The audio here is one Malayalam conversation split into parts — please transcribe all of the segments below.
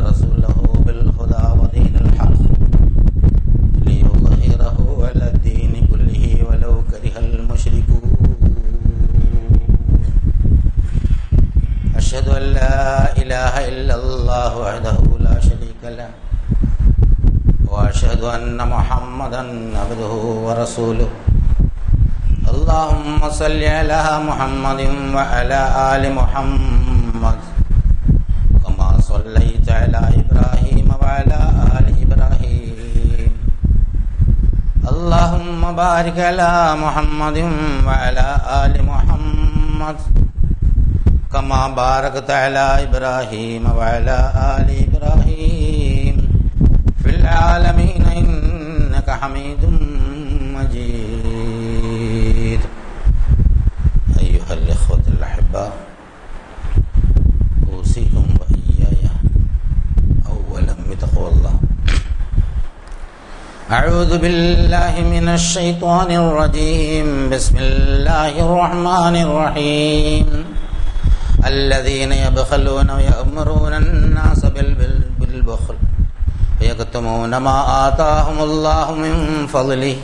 رسوله بالهدى ودين الحق ليظهره على الدين كله ولو كره المشركون. أشهد أن لا إله إلا الله وحده لا شريك له وأشهد أن محمدا عبده ورسوله. اللهم صل على محمد وعلى آل محمد كما صليت على إبراهيم وعلى آل إبراهيم. اللهم بارك على محمد وعلى آل محمد كما باركت على إبراهيم وعلى آل إبراهيم في العالمين إنك حميد مجيد. أيها الإخوة الأحباء، أوصيكم وإياي أولا بتقوى الله. أعوذ بالله من الشيطان الرجيم. بسم الله الرحمن الرحيم. الذين يبخلون ويأمرون الناس بالبخل ويكتمون ما آتاهم الله من فضله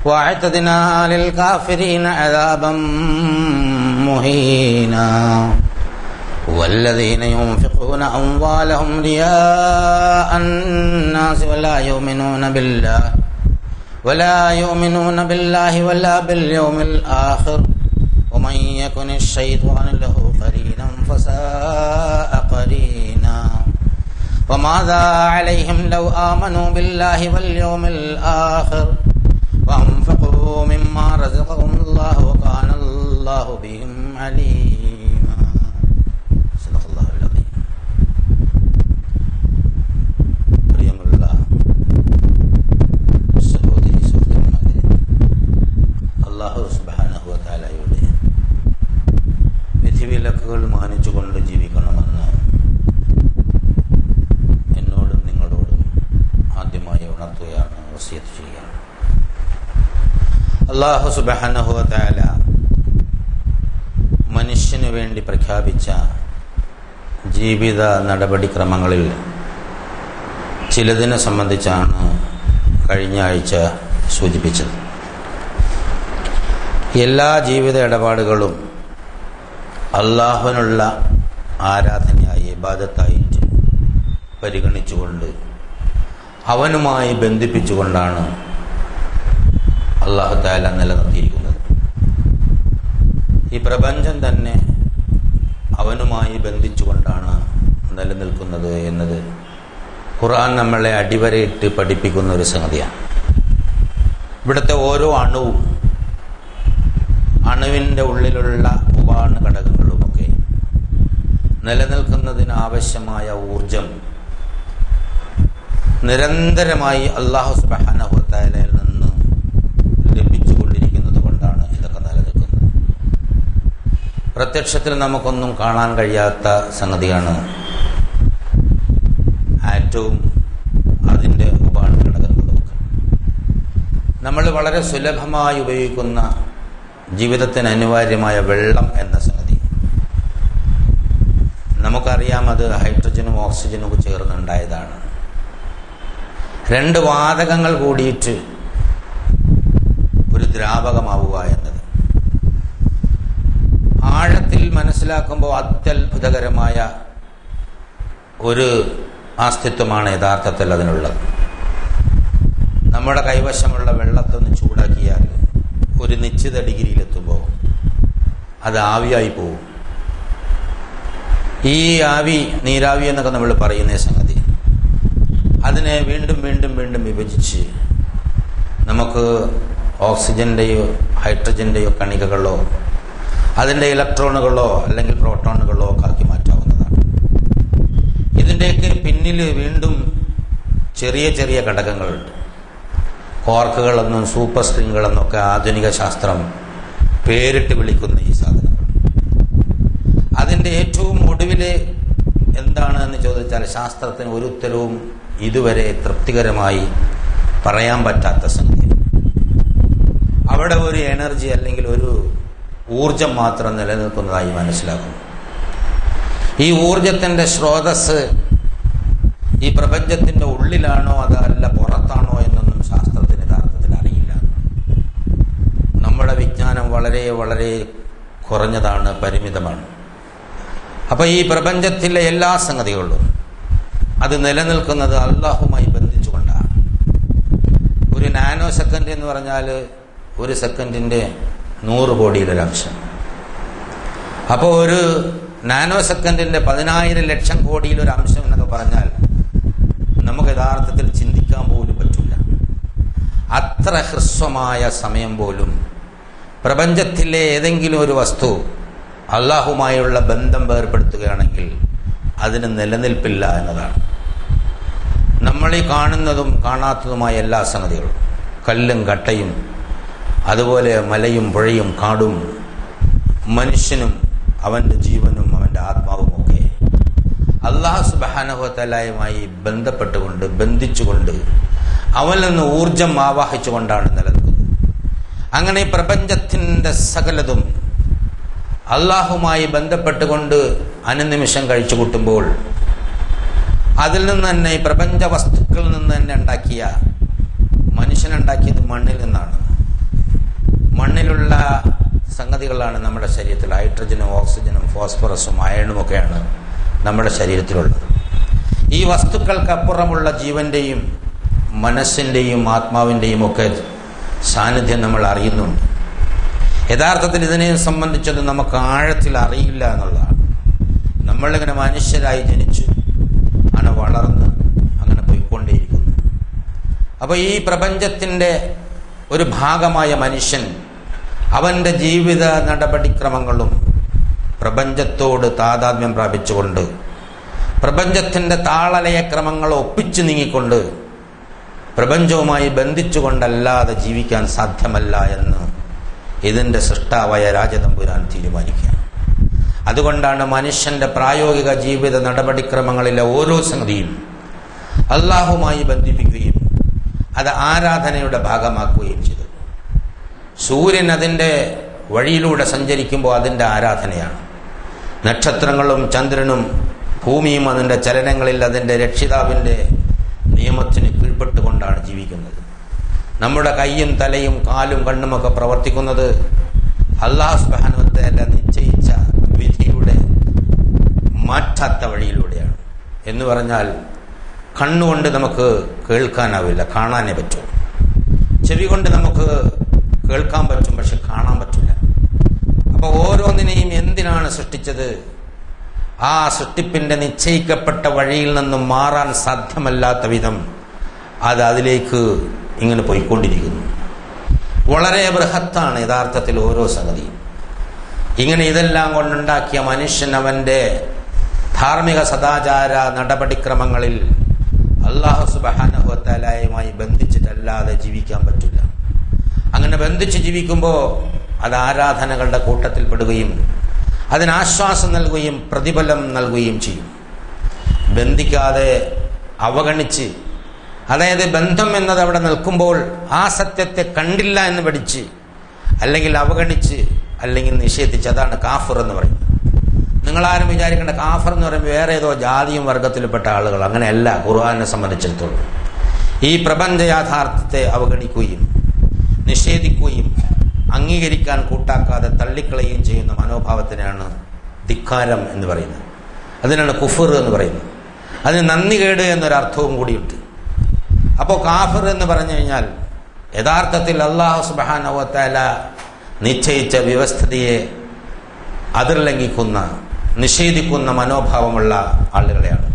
وأعتدنا للكافرين عذابا مهينا. والذين ينفقون أموالهم رياء الناس ولا يؤمنون بالله ولا باليوم الآخر ومن يكن الشيطان له قرينا فساء قرينا. وماذا عليهم لو آمنوا بالله واليوم الآخر وأنفقوا مما رزقهم الله وكان الله بهم عليما. صدق الله العظيم. പ്രിയമുള്ള സഹോദരി സുഹൃത്തുക്കളെ, അല്ലാഹു സുബ്ഹാനഹു വ തആലയുടെ വിധിവിലക്കുകൾ മാനിച്ചുകൊണ്ട് ജീവിക്കണമെന്ന് എന്നോടും നിങ്ങളോടും ആദ്യമായി ഉണർത്തുകയാണ്, വസിയത്ത് ചെയ്യുകയാണ്. അല്ലാഹു സുബ്ഹാനഹു വ തആല മനുഷ്യന് വേണ്ടി പ്രഖ്യാപിച്ച ജീവിത നടപടിക്രമങ്ങളിൽ ചിലതിനെ സംബന്ധിച്ചാണ് കഴിഞ്ഞ ആഴ്ച സൂചിപ്പിച്ചത്. എല്ലാ ജീവിത ഇടപാടുകളും അള്ളാഹുവിനുള്ള ആരാധനയായി, ഇബാദത്തായിട്ട് പരിഗണിച്ചുകൊണ്ട് അവനുമായി ബന്ധിപ്പിച്ചുകൊണ്ടാണ് അല്ലാഹു തആല നിലനിർത്തിയിരിക്കുന്നത്. ഈ പ്രപഞ്ചം തന്നെ അവനുമായി ബന്ധിച്ചുകൊണ്ടാണ് നിലനിൽക്കുന്നത് എന്നത് ഖുർആൻ നമ്മളെ അടിവരയിട്ട് പഠിപ്പിക്കുന്ന ഒരു സംഗതിയാണ്. ഇവിടുത്തെ ഓരോ അണുവിൻ്റെ ഉള്ളിലുള്ള ഉപാണു ഘടകങ്ങളുമൊക്കെ നിലനിൽക്കുന്നതിന് ആവശ്യമായ ഊർജം നിരന്തരമായി അല്ലാഹു സുബ്ഹാനഹു വ തആലയിൽ നിന്ന് ലഭിച്ചുകൊണ്ടിരിക്കുന്നത് കൊണ്ടാണ് ഇതൊക്കെ നിലനിൽക്കുന്നത്. പ്രത്യക്ഷത്തിൽ നമുക്കൊന്നും കാണാൻ കഴിയാത്ത സംഗതിയാണ് ആറ്റവും അതിൻ്റെ ഉപാണു ഘടകങ്ങളുമൊക്കെ. നമ്മൾ വളരെ സുലഭമായി ഉപയോഗിക്കുന്ന ജീവിതത്തിന് അനിവാര്യമായ വെള്ളം എന്ന സംഗതി നമുക്കറിയാം. അത് ഹൈഡ്രജനും ഓക്സിജനും ഒക്കെ ചേർന്നുണ്ടായതാണ്. രണ്ട് വാതകങ്ങൾ കൂടിയിട്ട് ഒരു ദ്രാവകമാവുക എന്നത് ആഴത്തിൽ മനസ്സിലാക്കുമ്പോൾ അത്യത്ഭുതകരമായ ഒരു അസ്തിത്വമാണ് യഥാർത്ഥത്തിൽ അതിനുള്ളത്. നമ്മുടെ കൈവശമുള്ള വെള്ളത്തൊന്ന് ചൂടാക്കിയാൽ ഒരു നിശ്ചിത ഡിഗ്രിയിലെത്തുമ്പോൾ അത് ആവിയായി പോകും. ഈ ആവി, നീരാവി എന്നൊക്കെ നമ്മൾ പറയുന്ന സംഗതി, അതിനെ വീണ്ടും വീണ്ടും വീണ്ടും വിഭജിച്ച് നമുക്ക് ഓക്സിജൻ്റെയോ ഹൈഡ്രജൻ്റെയോ കണികകളോ അതിൻ്റെ ഇലക്ട്രോണുകളോ അല്ലെങ്കിൽ പ്രോട്ടോണുകളോ ഒക്കെ ആക്കി മാറ്റാവുന്നതാണ്. ഇതിൻ്റെയൊക്കെ പിന്നിൽ വീണ്ടും ചെറിയ ചെറിയ ഘടകങ്ങളുണ്ട്. കോർക്കുകളെന്നും സൂപ്പർ സ്ട്രിങ്ങുകളെന്നൊക്കെ ആധുനിക ശാസ്ത്രം പേരിട്ട് വിളിക്കുന്ന ഈ സാധനങ്ങൾ, അതിൻ്റെ ഏറ്റവും ഒടുവിൽ എന്താണ് എന്ന് ചോദിച്ചാൽ ശാസ്ത്രത്തിന് ഒരു ഉത്തരവും ഇതുവരെ തൃപ്തികരമായി പറയാൻ പറ്റാത്ത സംഗതി. അവിടെ ഒരു എനർജി അല്ലെങ്കിൽ ഒരു ഊർജം മാത്രം നിലനിൽക്കുന്നതായി മനസ്സിലാക്കുന്നു. ഈ ഊർജത്തിൻ്റെ സ്രോതസ് ഈ പ്രപഞ്ചത്തിന്റെ ഉള്ളിലാണോ അതല്ല പുറത്താണോ എന്നൊന്നും ശാസ്ത്രത്തിന് യഥാർത്ഥത്തിൽ അറിയില്ല. നമ്മുടെ വിജ്ഞാനം വളരെ വളരെ കുറഞ്ഞതാണ്, പരിമിതമാണ്. അപ്പൊ ഈ പ്രപഞ്ചത്തിലെ എല്ലാ സംഗതികളും അത് നിലനിൽക്കുന്നത് അള്ളാഹുമായി ബന്ധിച്ചുകൊണ്ടാണ്. ഒരു നാനോ സെക്കൻഡ് എന്ന് പറഞ്ഞാൽ ഒരു സെക്കൻഡിന്റെ 100 കോടിയിലൊരംശം. അപ്പോൾ ഒരു നാനോ സെക്കൻഡിന്റെ 10,000 ലക്ഷം കോടിയിലൊരംശം എന്നൊക്കെ പറഞ്ഞാൽ നമുക്ക് യഥാർത്ഥത്തിൽ ചിന്തിക്കാൻ പോലും പറ്റില്ല. അത്ര ഹ്രസ്വമായ സമയം പോലും പ്രപഞ്ചത്തിലെ ഏതെങ്കിലും ഒരു വസ്തു അള്ളാഹുമായുള്ള ബന്ധം വേർപ്പെടുത്തുകയാണെങ്കിൽ അതിന് നിലനിൽപ്പില്ല എന്നതാണ്. നമ്മൾ ഈ കാണുന്നതും കാണാത്തതുമായ എല്ലാ സംഗതികളും, കല്ലും കട്ടയും അതുപോലെ മലയും പുഴയും കാടും മനുഷ്യനും അവൻ്റെ ജീവനും അവൻ്റെ ആത്മാവും ഒക്കെ അല്ലാഹു സുബ്ഹാനഹു വ തആലയുമായി ബന്ധപ്പെട്ടുകൊണ്ട് ബന്ധിച്ചുകൊണ്ട് അവനിൽ നിന്ന് ഊർജം ആവാഹിച്ചുകൊണ്ടാണ് നിലനിൽക്കുന്നത്. അങ്ങനെ പ്രപഞ്ചത്തിൻ്റെ സകലതും അള്ളാഹുമായി ബന്ധപ്പെട്ടുകൊണ്ട് അനുനിമിഷം കഴിച്ചു കൂട്ടുമ്പോൾ അതിൽ നിന്ന് തന്നെ ഈ പ്രപഞ്ച വസ്തുക്കളിൽ നിന്ന് തന്നെ ഉണ്ടാക്കിയ മനുഷ്യനുണ്ടാക്കിയത് മണ്ണിൽ നിന്നാണ്. മണ്ണിലുള്ള സംഗതികളാണ് നമ്മുടെ ശരീരത്തിൽ. ഹൈഡ്രജനും ഓക്സിജനും ഫോസ്ഫറസും അയണും ഒക്കെയാണ് നമ്മുടെ ശരീരത്തിലുള്ളത്. ഈ വസ്തുക്കൾക്കപ്പുറമുള്ള ജീവന്റെയും മനസ്സിൻ്റെയും ആത്മാവിൻ്റെയും ഒക്കെ സാന്നിധ്യം നമ്മൾ അറിയുന്നുണ്ട്. യഥാർത്ഥത്തിൽ ഇതിനെ സംബന്ധിച്ചത് നമുക്ക് ആഴത്തിൽ അറിയില്ല എന്നുള്ളതാണ്. നമ്മളിങ്ങനെ മനുഷ്യരായി ജനിച്ചു, അങ്ങനെ വളർന്ന് അങ്ങനെ പോയിക്കൊണ്ടേയിരിക്കുന്നു. അപ്പോൾ ഈ പ്രപഞ്ചത്തിൻ്റെ ഒരു ഭാഗമായ മനുഷ്യൻ അവൻ്റെ ജീവിത നടപടിക്രമങ്ങളും പ്രപഞ്ചത്തോട് താതാത്മ്യം പ്രാപിച്ചുകൊണ്ട് പ്രപഞ്ചത്തിൻ്റെ താളലയക്രമങ്ങൾ ഒപ്പിച്ചു നീങ്ങിക്കൊണ്ട് പ്രപഞ്ചവുമായി ബന്ധിച്ചുകൊണ്ടല്ലാതെ ജീവിക്കാൻ സാധ്യമല്ല എന്ന് ഇതിൻ്റെ സൃഷ്ടാവായ രാജതമ്പുരാൻ തീരുമാനിക്കുകയാണ്. അതുകൊണ്ടാണ് മനുഷ്യൻ്റെ പ്രായോഗിക ജീവിത നടപടിക്രമങ്ങളിലെ ഓരോ സംഗതിയും അള്ളാഹുമായി ബന്ധിപ്പിക്കുകയും അത് ആരാധനയുടെ ഭാഗമാക്കുകയും ചെയ്തു. സൂര്യൻ അതിൻ്റെ വഴിയിലൂടെ സഞ്ചരിക്കുമ്പോൾ അതിൻ്റെ ആരാധനയാണ്. നക്ഷത്രങ്ങളും ചന്ദ്രനും ഭൂമിയും അതിൻ്റെ ചലനങ്ങളിൽ അതിൻ്റെ രക്ഷിതാവിൻ്റെ നിയമത്തിന് കീഴ്പ്പെട്ടുകൊണ്ടാണ് ജീവിക്കുന്നത്. നമ്മുടെ കൈയും തലയും കാലും കണ്ണുമൊക്കെ പ്രവർത്തിക്കുന്നത് അല്ലാഹു സുബ്ഹാനഹു വ തആല നിശ്ചയിച്ച വിധിയുടെ മാറ്റാത്ത വഴിയിലൂടെയാണ്. എന്ന് പറഞ്ഞാൽ കണ്ണുകൊണ്ട് നമുക്ക് കേൾക്കാനാവില്ല, കാണാനേ പറ്റൂ. ചെവി കൊണ്ട് നമുക്ക് കേൾക്കാൻ പറ്റും, പക്ഷെ കാണാൻ പറ്റില്ല. അപ്പോൾ ഓരോന്നിനെയും എന്തിനാണ് സൃഷ്ടിച്ചത്? ആ സൃഷ്ടിപ്പിന്റെ നിശ്ചയിക്കപ്പെട്ട വഴിയിൽ നിന്നും മാറാൻ സാധ്യമല്ലാത്ത വിധം അത് അതിലേക്ക് ഇങ്ങനെ പോയിക്കൊണ്ടിരിക്കുന്നു. വളരെ ബൃഹത്താണ് യഥാർത്ഥത്തിൽ ഓരോ സംഗതിയും. ഇങ്ങനെ ഇതെല്ലാം കൊണ്ടുണ്ടാക്കിയ മനുഷ്യൻ അവൻ്റെ ധാർമ്മിക സദാചാര നടപടിക്രമങ്ങളിൽ അല്ലാഹു സുബ്ഹാനഹു വ തആലയുമായി ബന്ധിച്ചിട്ടല്ലാതെ ജീവിക്കാൻ പറ്റില്ല. അങ്ങനെ ബന്ധിച്ച് ജീവിക്കുമ്പോൾ അത് ആരാധനകളുടെ കൂട്ടത്തിൽപ്പെടുകയും അതിനാശ്വാസം നൽകുകയും പ്രതിഫലം നൽകുകയും ചെയ്യും. ബന്ധിക്കാതെ അവഗണിച്ച്, അതായത് ബന്ധം എന്നത് അവിടെ നിൽക്കുമ്പോൾ ആ സത്യത്തെ കണ്ടില്ല എന്ന് പഠിച്ച്, അല്ലെങ്കിൽ അവഗണിച്ച്, അല്ലെങ്കിൽ നിഷേധിച്ച്, അതാണ് കാഫിർ എന്ന് പറയുന്നത്. നിങ്ങളാരും വിചാരിക്കേണ്ട കാഫിർ എന്ന് പറയുമ്പോൾ വേറെ ഏതോ ജാതിയും വർഗത്തിൽപ്പെട്ട ആളുകൾ. അങ്ങനെയല്ല ഖുർആനെ സംബന്ധിച്ചിടത്തോളം. ഈ പ്രപഞ്ച യാഥാർത്ഥ്യത്തെ അവഗണിക്കുകയും നിഷേധിക്കുകയും അംഗീകരിക്കാൻ കൂട്ടാക്കാതെ തള്ളിക്കളയുകയും ചെയ്യുന്ന മനോഭാവത്തിനാണ് ധിക്കാരം എന്ന് പറയുന്നത്. അതിനാണ് കുഫർ എന്ന് പറയുന്നത്. അതിന് നന്ദികേട് എന്നൊരർത്ഥവും കൂടിയുണ്ട്. അപ്പോൾ കാഫിർ എന്ന് പറഞ്ഞു കഴിഞ്ഞാൽ യഥാർത്ഥത്തിൽ അല്ലാഹു സുബ്ഹാനഹു വ തആല നിശ്ചയിച്ച വ്യവസ്ഥിതിയെ അതിർലംഘിക്കുന്ന, നിഷേധിക്കുന്ന മനോഭാവമുള്ള ആളുകളെയാണ്.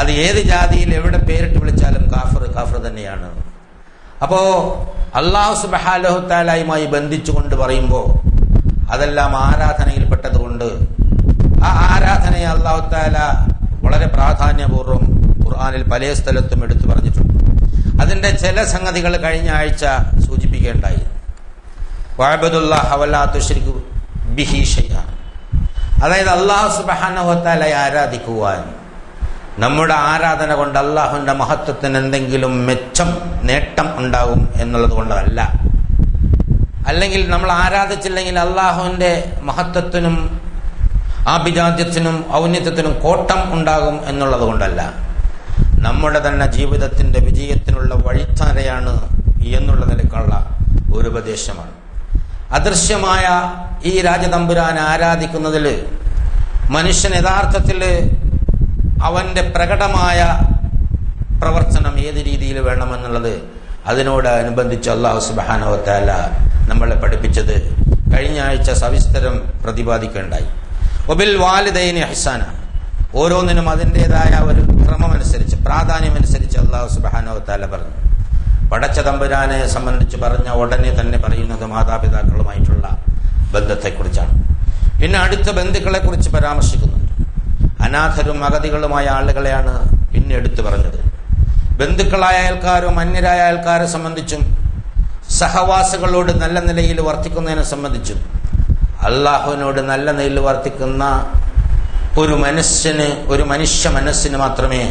അത് ഏത് ജാതിയിൽ എവിടെ പേരിട്ട് വിളിച്ചാലും കാഫിർ കാഫിർ തന്നെയാണ്. അപ്പോൾ അല്ലാഹു സുബ്ഹാനഹു വ തആലയുമായി ബന്ധിച്ചുകൊണ്ട് പറയുമ്പോൾ അതെല്ലാം ആരാധനയിൽപ്പെട്ടത് കൊണ്ട് ആ ആരാധനയെ അല്ലാഹു തആല വളരെ പ്രാധാന്യപൂർവ്വം ഖുർആനിൽ പല സ്ഥലത്തും എടുത്തു പറഞ്ഞിട്ടുണ്ട്. അതിൻ്റെ ചില സംഗതികൾ കഴിഞ്ഞ ആഴ്ച സൂചിപ്പിക്കേണ്ടായി. വഅബ്ദുല്ലാഹ വലാ തുശ്രികു ബിഹി ഷൈഅ, അതായത് അല്ലാഹു സുബ്ഹാനഹു വ തആലയെ ആരാധിക്കുവാൻ. നമ്മുടെ ആരാധന കൊണ്ട് അള്ളാഹുവിൻ്റെ മഹത്വത്തിന് എന്തെങ്കിലും മെച്ചം, നേട്ടം ഉണ്ടാകും എന്നുള്ളത് കൊണ്ടല്ല. അല്ലെങ്കിൽ നമ്മൾ ആരാധിച്ചില്ലെങ്കിൽ അള്ളാഹുവിൻ്റെ മഹത്വത്തിനും ആഭിജാത്യത്തിനും ഔന്നത്യത്തിനും കോട്ടം ഉണ്ടാകും എന്നുള്ളത് കൊണ്ടല്ല. നമ്മുടെ തന്നെ ജീവിതത്തിന്റെ വിജയത്തിനുള്ള വഴിത്താരയാണ് എന്നുള്ള നിലക്കുള്ള ഒരു ഉപദേശമാണ്. അദൃശ്യമായ ഈ രാജതമ്പുരാനെ ആരാധിക്കുന്നതിൽ മനുഷ്യൻ യഥാർത്ഥത്തിൽ അവന്റെ പ്രകടമായ പ്രവർത്തനം ഏത് രീതിയിൽ വേണമെന്നുള്ളത് അതിനോട് അനുബന്ധിച്ച് അല്ലാഹു സുബ്ഹാനഹു വ തആല നമ്മളെ പഠിപ്പിച്ചത് കഴിഞ്ഞ ആഴ്ച സവിസ്തരം പ്രതിപാദിക്കുകയുണ്ടായി. വബിൽ വാലിദൈനി ഇഹ്സാന, ഓരോന്നിനും അതിൻ്റെതായ ഒരു ക്രമമനുസരിച്ച് പ്രാധാന്യമനുസരിച്ച് അല്ലാഹു സുബ്ഹാനഹു വ തആല പറഞ്ഞു. പടച്ച തമ്പുരാനെ സംബന്ധിച്ച് പറഞ്ഞ ഉടനെ തന്നെ പറയുന്നത് മാതാപിതാക്കളുമായിട്ടുള്ള ബന്ധത്തെക്കുറിച്ചാണ്. പിന്നെ അടുത്ത ബന്ധുക്കളെ കുറിച്ച് പരാമർശിക്കുന്നുണ്ട്. അനാഥരും അഗതികളുമായ ആളുകളെയാണ് പിന്നെ എടുത്തു പറഞ്ഞത്. ബന്ധുക്കളായ അയൽക്കാരും അന്യരായ അയൽക്കാരെ സംബന്ധിച്ചും സഹവാസികളോട് നല്ല നിലയിൽ വർത്തിക്കുന്നതിനെ സംബന്ധിച്ചും അള്ളാഹുവിനോട് നല്ല നിലയിൽ വർത്തിക്കുന്ന ഒരു മനുഷ്യ മനസ്സിന് മാത്രമേ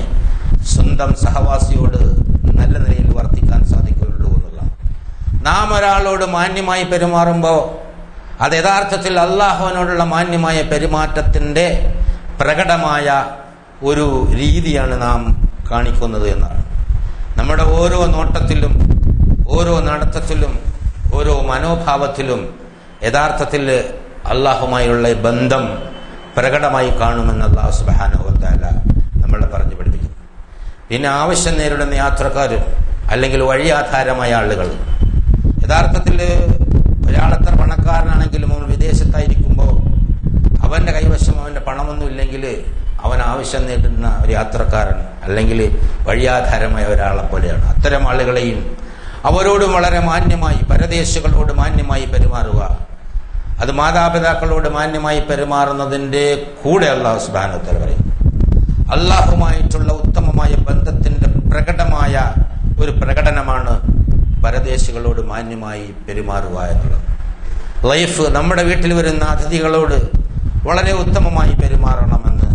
സ്വന്തം സഹവാസിയോട് നല്ല നിലയിൽ വർത്തിക്കാൻ സാധിക്കുകയുള്ളൂ എന്നുള്ള. നാം ഒരാളോട് മാന്യമായി പെരുമാറുമ്പോൾ അത് യഥാർത്ഥത്തിൽ അള്ളാഹുവിനോടുള്ള മാന്യമായ പെരുമാറ്റത്തിൻ്റെ പ്രകടമായ ഒരു രീതിയാണ് നാം കാണിക്കുന്നത് എന്നാണ്. നമ്മുടെ ഓരോ നോട്ടത്തിലും ഓരോ നടത്തത്തിലും ഓരോ മനോഭാവത്തിലും യഥാർത്ഥത്തിൽ അള്ളാഹുമായുള്ള ബന്ധം പ്രകടമായി കാണുമെന്ന് അല്ലാഹു സുബ്ഹാനഹു വ തആല നമ്മളെ പറഞ്ഞു പഠിപ്പിക്കുന്നു. പിന്നെ ആവശ്യം നേരിടുന്ന യാത്രക്കാരും അല്ലെങ്കിൽ വഴിയാധാരമായ ആളുകൾ, യഥാർത്ഥത്തിൽ ഒരാളെത്ര പണക്കാരനാണെങ്കിലും അവൻ വിദേശത്തായിരിക്കുമ്പോൾ അവൻ്റെ കൈവശം അവൻ്റെ പണമൊന്നും ഇല്ലെങ്കിൽ അവൻ ആവശ്യം നേടുന്ന ഒരു യാത്രക്കാരൻ അല്ലെങ്കിൽ വഴിയാധാരമായ ഒരാളെ പോലെയാണ്. അത്തരം ആളുകളെയും അവരോടും വളരെ മാന്യമായി, പരദേശികളോട് മാന്യമായി പെരുമാറുക. അത് മാതാപിതാക്കളോട് മാന്യമായി പെരുമാറുന്നതിൻ്റെ കൂടെ അല്ലാഹു സുബ്ഹാനഹു വ തആല പറയും അള്ളാഹുമായിട്ടുള്ള ഉത്തമമായ ബന്ധത്തിന്റെ പ്രകടമായ ഒരു പ്രകടനമാണ് പരദേശികളോട് മാന്യമായി പെരുമാറുക എന്നുള്ളത്. ലൈഫ്, നമ്മുടെ വീട്ടിൽ വരുന്ന അതിഥികളോട് വളരെ ഉത്തമമായി പെരുമാറണമെന്ന്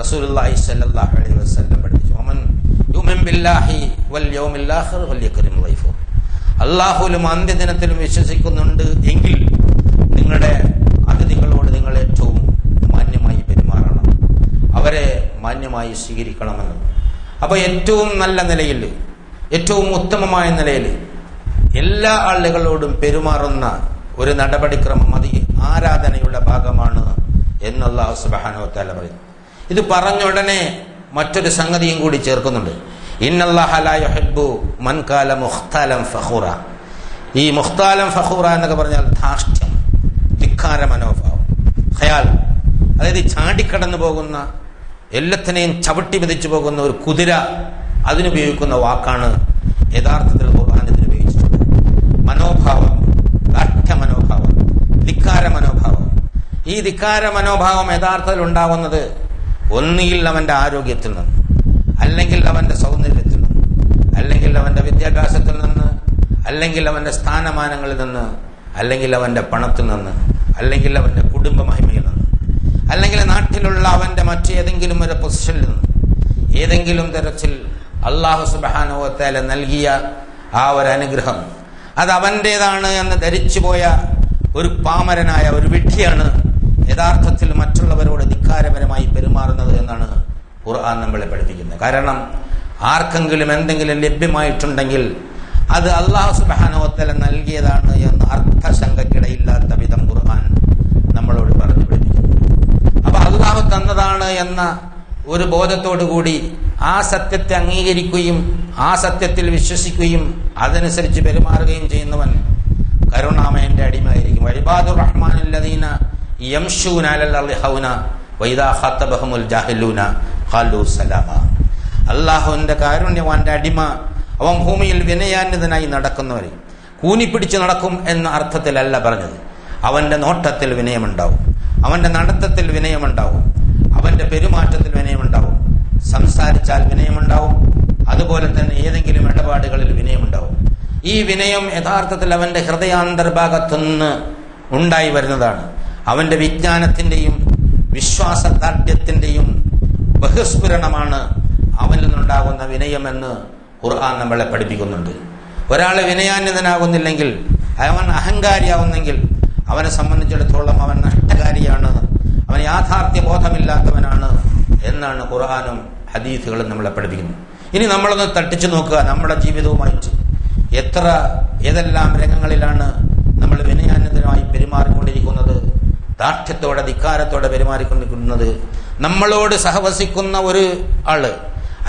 റസൂലുള്ളാഹി സ്വല്ലല്ലാഹു അലൈഹി വസല്ലം പഠിപ്പിച്ചു. വമൻ യുമിൻ ബില്ലാഹി വൽ യൗമിൽ ആഖിർ ഫൽയക്രിം ലൈഫഹു. അല്ലാഹുവിലും അന്ത്യദിനത്തിലും വിശ്വസിക്കുന്നുണ്ട് എങ്കിൽ നിങ്ങളുടെ അതിഥികളോട് നിങ്ങൾ ഏറ്റവും മാന്യമായി പെരുമാറണം, അവരെ മാന്യമായി സ്വീകരിക്കണമെന്ന്. അപ്പോൾ ഏറ്റവും നല്ല നിലയിൽ, ഏറ്റവും ഉത്തമമായ നിലയിൽ എല്ലാ ആളുകളോടും പെരുമാറുന്ന ഒരു നടപടിക്രമം അത് ആരാധനയുടെ ഭാഗമാണ് എന്ന് അല്ലാഹു സുബ്ഹാനഹു വ തആല പറയുന്നു. ഇത് പറഞ്ഞ ഉടനെ മറ്റൊരു സംഗതിയും കൂടി ചേർക്കുന്നുണ്ട്. ഇന്നല്ലാഹ ലാ യുഹിബ്ബു മൻ കാല മുഖ്താലൻ ഫഖൂറ. ഈ മുഖ്താലൻ ഫഖൂറ എന്നൊക്കെ പറഞ്ഞാൽ ധാർഷ്ട്യം, ധിക്കാര മനോഭാവം, ഖയാൽ, അതായത് ചാടിക്കടന്നു പോകുന്ന, എല്ലാത്തിനെയും ചവിട്ടി മെതിച്ചു പോകുന്ന ഒരു കുതിര, അതിനുപയോഗിക്കുന്ന വാക്കാണ് യഥാർത്ഥത്തിൽ ഖുർആൻ ഇതിന് ഉപയോഗിച്ചിട്ടുള്ളത്. മനോഭാവം, ദാർഢ്യ മനോഭാവം, ധിക്കാര മനോഭാവം. ഈ ധിക്കാര മനോഭാവം യഥാർത്ഥത്തിൽ ഉണ്ടാവുന്നത് ഒന്നുകിൽ അവന്റെ ആരോഗ്യത്തിൽ നിന്ന്, അല്ലെങ്കിൽ അവന്റെ സൗന്ദര്യത്തിൽ നിന്ന്, അല്ലെങ്കിൽ അവന്റെ വിദ്യാഭ്യാസത്തിൽ നിന്ന്, അല്ലെങ്കിൽ അവന്റെ സ്ഥാനമാനങ്ങളിൽ നിന്ന്, അല്ലെങ്കിൽ അവന്റെ പണത്തിൽ നിന്ന്, അല്ലെങ്കിൽ അവന്റെ കുടുംബ മഹിമയിൽ നിന്ന്, അല്ലെങ്കിൽ നാട്ടിലുള്ള അവന്റെ മറ്റേതെങ്കിലും ഒരു പൊസിഷനിൽ നിന്ന്, ഏതെങ്കിലും തരത്തിൽ അല്ലാഹു സുബ്ഹാനഹു വ തആല നൽകിയ ആ ഒരു അനുഗ്രഹം അത് അവൻ്റേതാണ് എന്ന് ധരിച്ചുപോയ ഒരു പാമരനായ ഒരു വിഡ്ഢിയാണ് യഥാർത്ഥത്തിൽ മറ്റുള്ളവരോട് ധിക്കാരപരമായി പെരുമാറുന്നത് എന്നാണ് ഖുർആൻ നമ്മളെ പഠിപ്പിക്കുന്നത്. കാരണം ആർക്കെങ്കിലും എന്തെങ്കിലും ലഭ്യമായിട്ടുണ്ടെങ്കിൽ അത് അല്ലാഹു സുബ്ഹാനഹു വ തആല നൽകിയതാണ് എന്ന് അർത്ഥശങ്കയ്ക്കിടയില്ലാത്ത വിധം ഖുർആൻ നമ്മളോട് പറഞ്ഞു പഠിപ്പിക്കുന്നു. അപ്പൊ അല്ലാഹു തന്നതാണ് എന്ന ഒരു ബോധത്തോടു കൂടി ആ സത്യത്തെ അംഗീകരിക്കുകയും ആ സത്യത്തിൽ വിശ്വസിക്കുകയും അതനുസരിച്ച് പെരുമാറുകയും ചെയ്യുന്നവൻ കരുണാമയന്റെ അടിമയായിരിക്കും. വഇബാദുർ റഹ്മാനില്ലദീന യംശൂന അലൽ അർളി ഹൗന വഇദാ ഖതബഹുൽ ജാഹിലൂന ഖാലൂ സലാമ. അല്ലാഹുവിന്റെ കാരുണ്യവാന്റെ അടിമ, അവൻ ഭൂമിയിൽ വിനയാന്വിതനായി നടക്കുന്നവരെ കൂനിപ്പിടിച്ച് നടക്കും എന്ന അർത്ഥത്തിലല്ല പറഞ്ഞത്. അവന്റെ നോട്ടത്തിൽ വിനയമുണ്ടാവും, അവന്റെ നടത്തത്തിൽ വിനയമുണ്ടാവും, അവന്റെ പെരുമാറ്റത്തിൽ വിനയമുണ്ടാവും, സംസാരിച്ചാൽ വിനയമുണ്ടാവും, അതുപോലെ തന്നെ ഏതെങ്കിലും ഇടപാടുകളിൽ വിനയമുണ്ടാവും. ഈ വിനയം യഥാർത്ഥത്തിൽ അവന്റെ ഹൃദയാന്തർഭാഗത്തുനിന്ന് ഉണ്ടായി വരുന്നതാണ്. അവന്റെ വിജ്ഞാനത്തിന്റെയും വിശ്വാസദാർഢ്യത്തിന്റെയും ബഹിസ്ഫുരണമാണ് അവനിൽ നിന്നുണ്ടാകുന്ന വിനയമെന്ന് ഖുർആൻ നമ്മളെ പഠിപ്പിക്കുന്നുണ്ട്. ഒരാൾ വിനയാന്വിതനാകുന്നില്ലെങ്കിൽ, അവൻ അഹങ്കാരിയാവുന്നെങ്കിൽ അവനെ സംബന്ധിച്ചിടത്തോളം അവൻ നഷ്ടകാരിയാണ്, അവൻ യാഥാർത്ഥ്യ ബോധമില്ലാത്തവനാണ് എന്നാണ് ഖുർആനും ഹദീസുകളും നമ്മളെ പഠിപ്പിക്കുന്നത്. ഇനി നമ്മളൊന്ന് തട്ടിച്ചു നോക്കുക നമ്മുടെ ജീവിതവുമായിട്ട്. ഏതെല്ലാം രംഗങ്ങളിലാണ് നമ്മൾ വിനയാന്വിതമായി പെരുമാറിക്കൊണ്ടിരിക്കുന്നത്, ദാർഢ്യത്തോടെ ധിക്കാരത്തോടെ പെരുമാറിക്കൊണ്ടിരിക്കുന്നത്. നമ്മളോട് സഹവസിക്കുന്ന ഒരു ആള്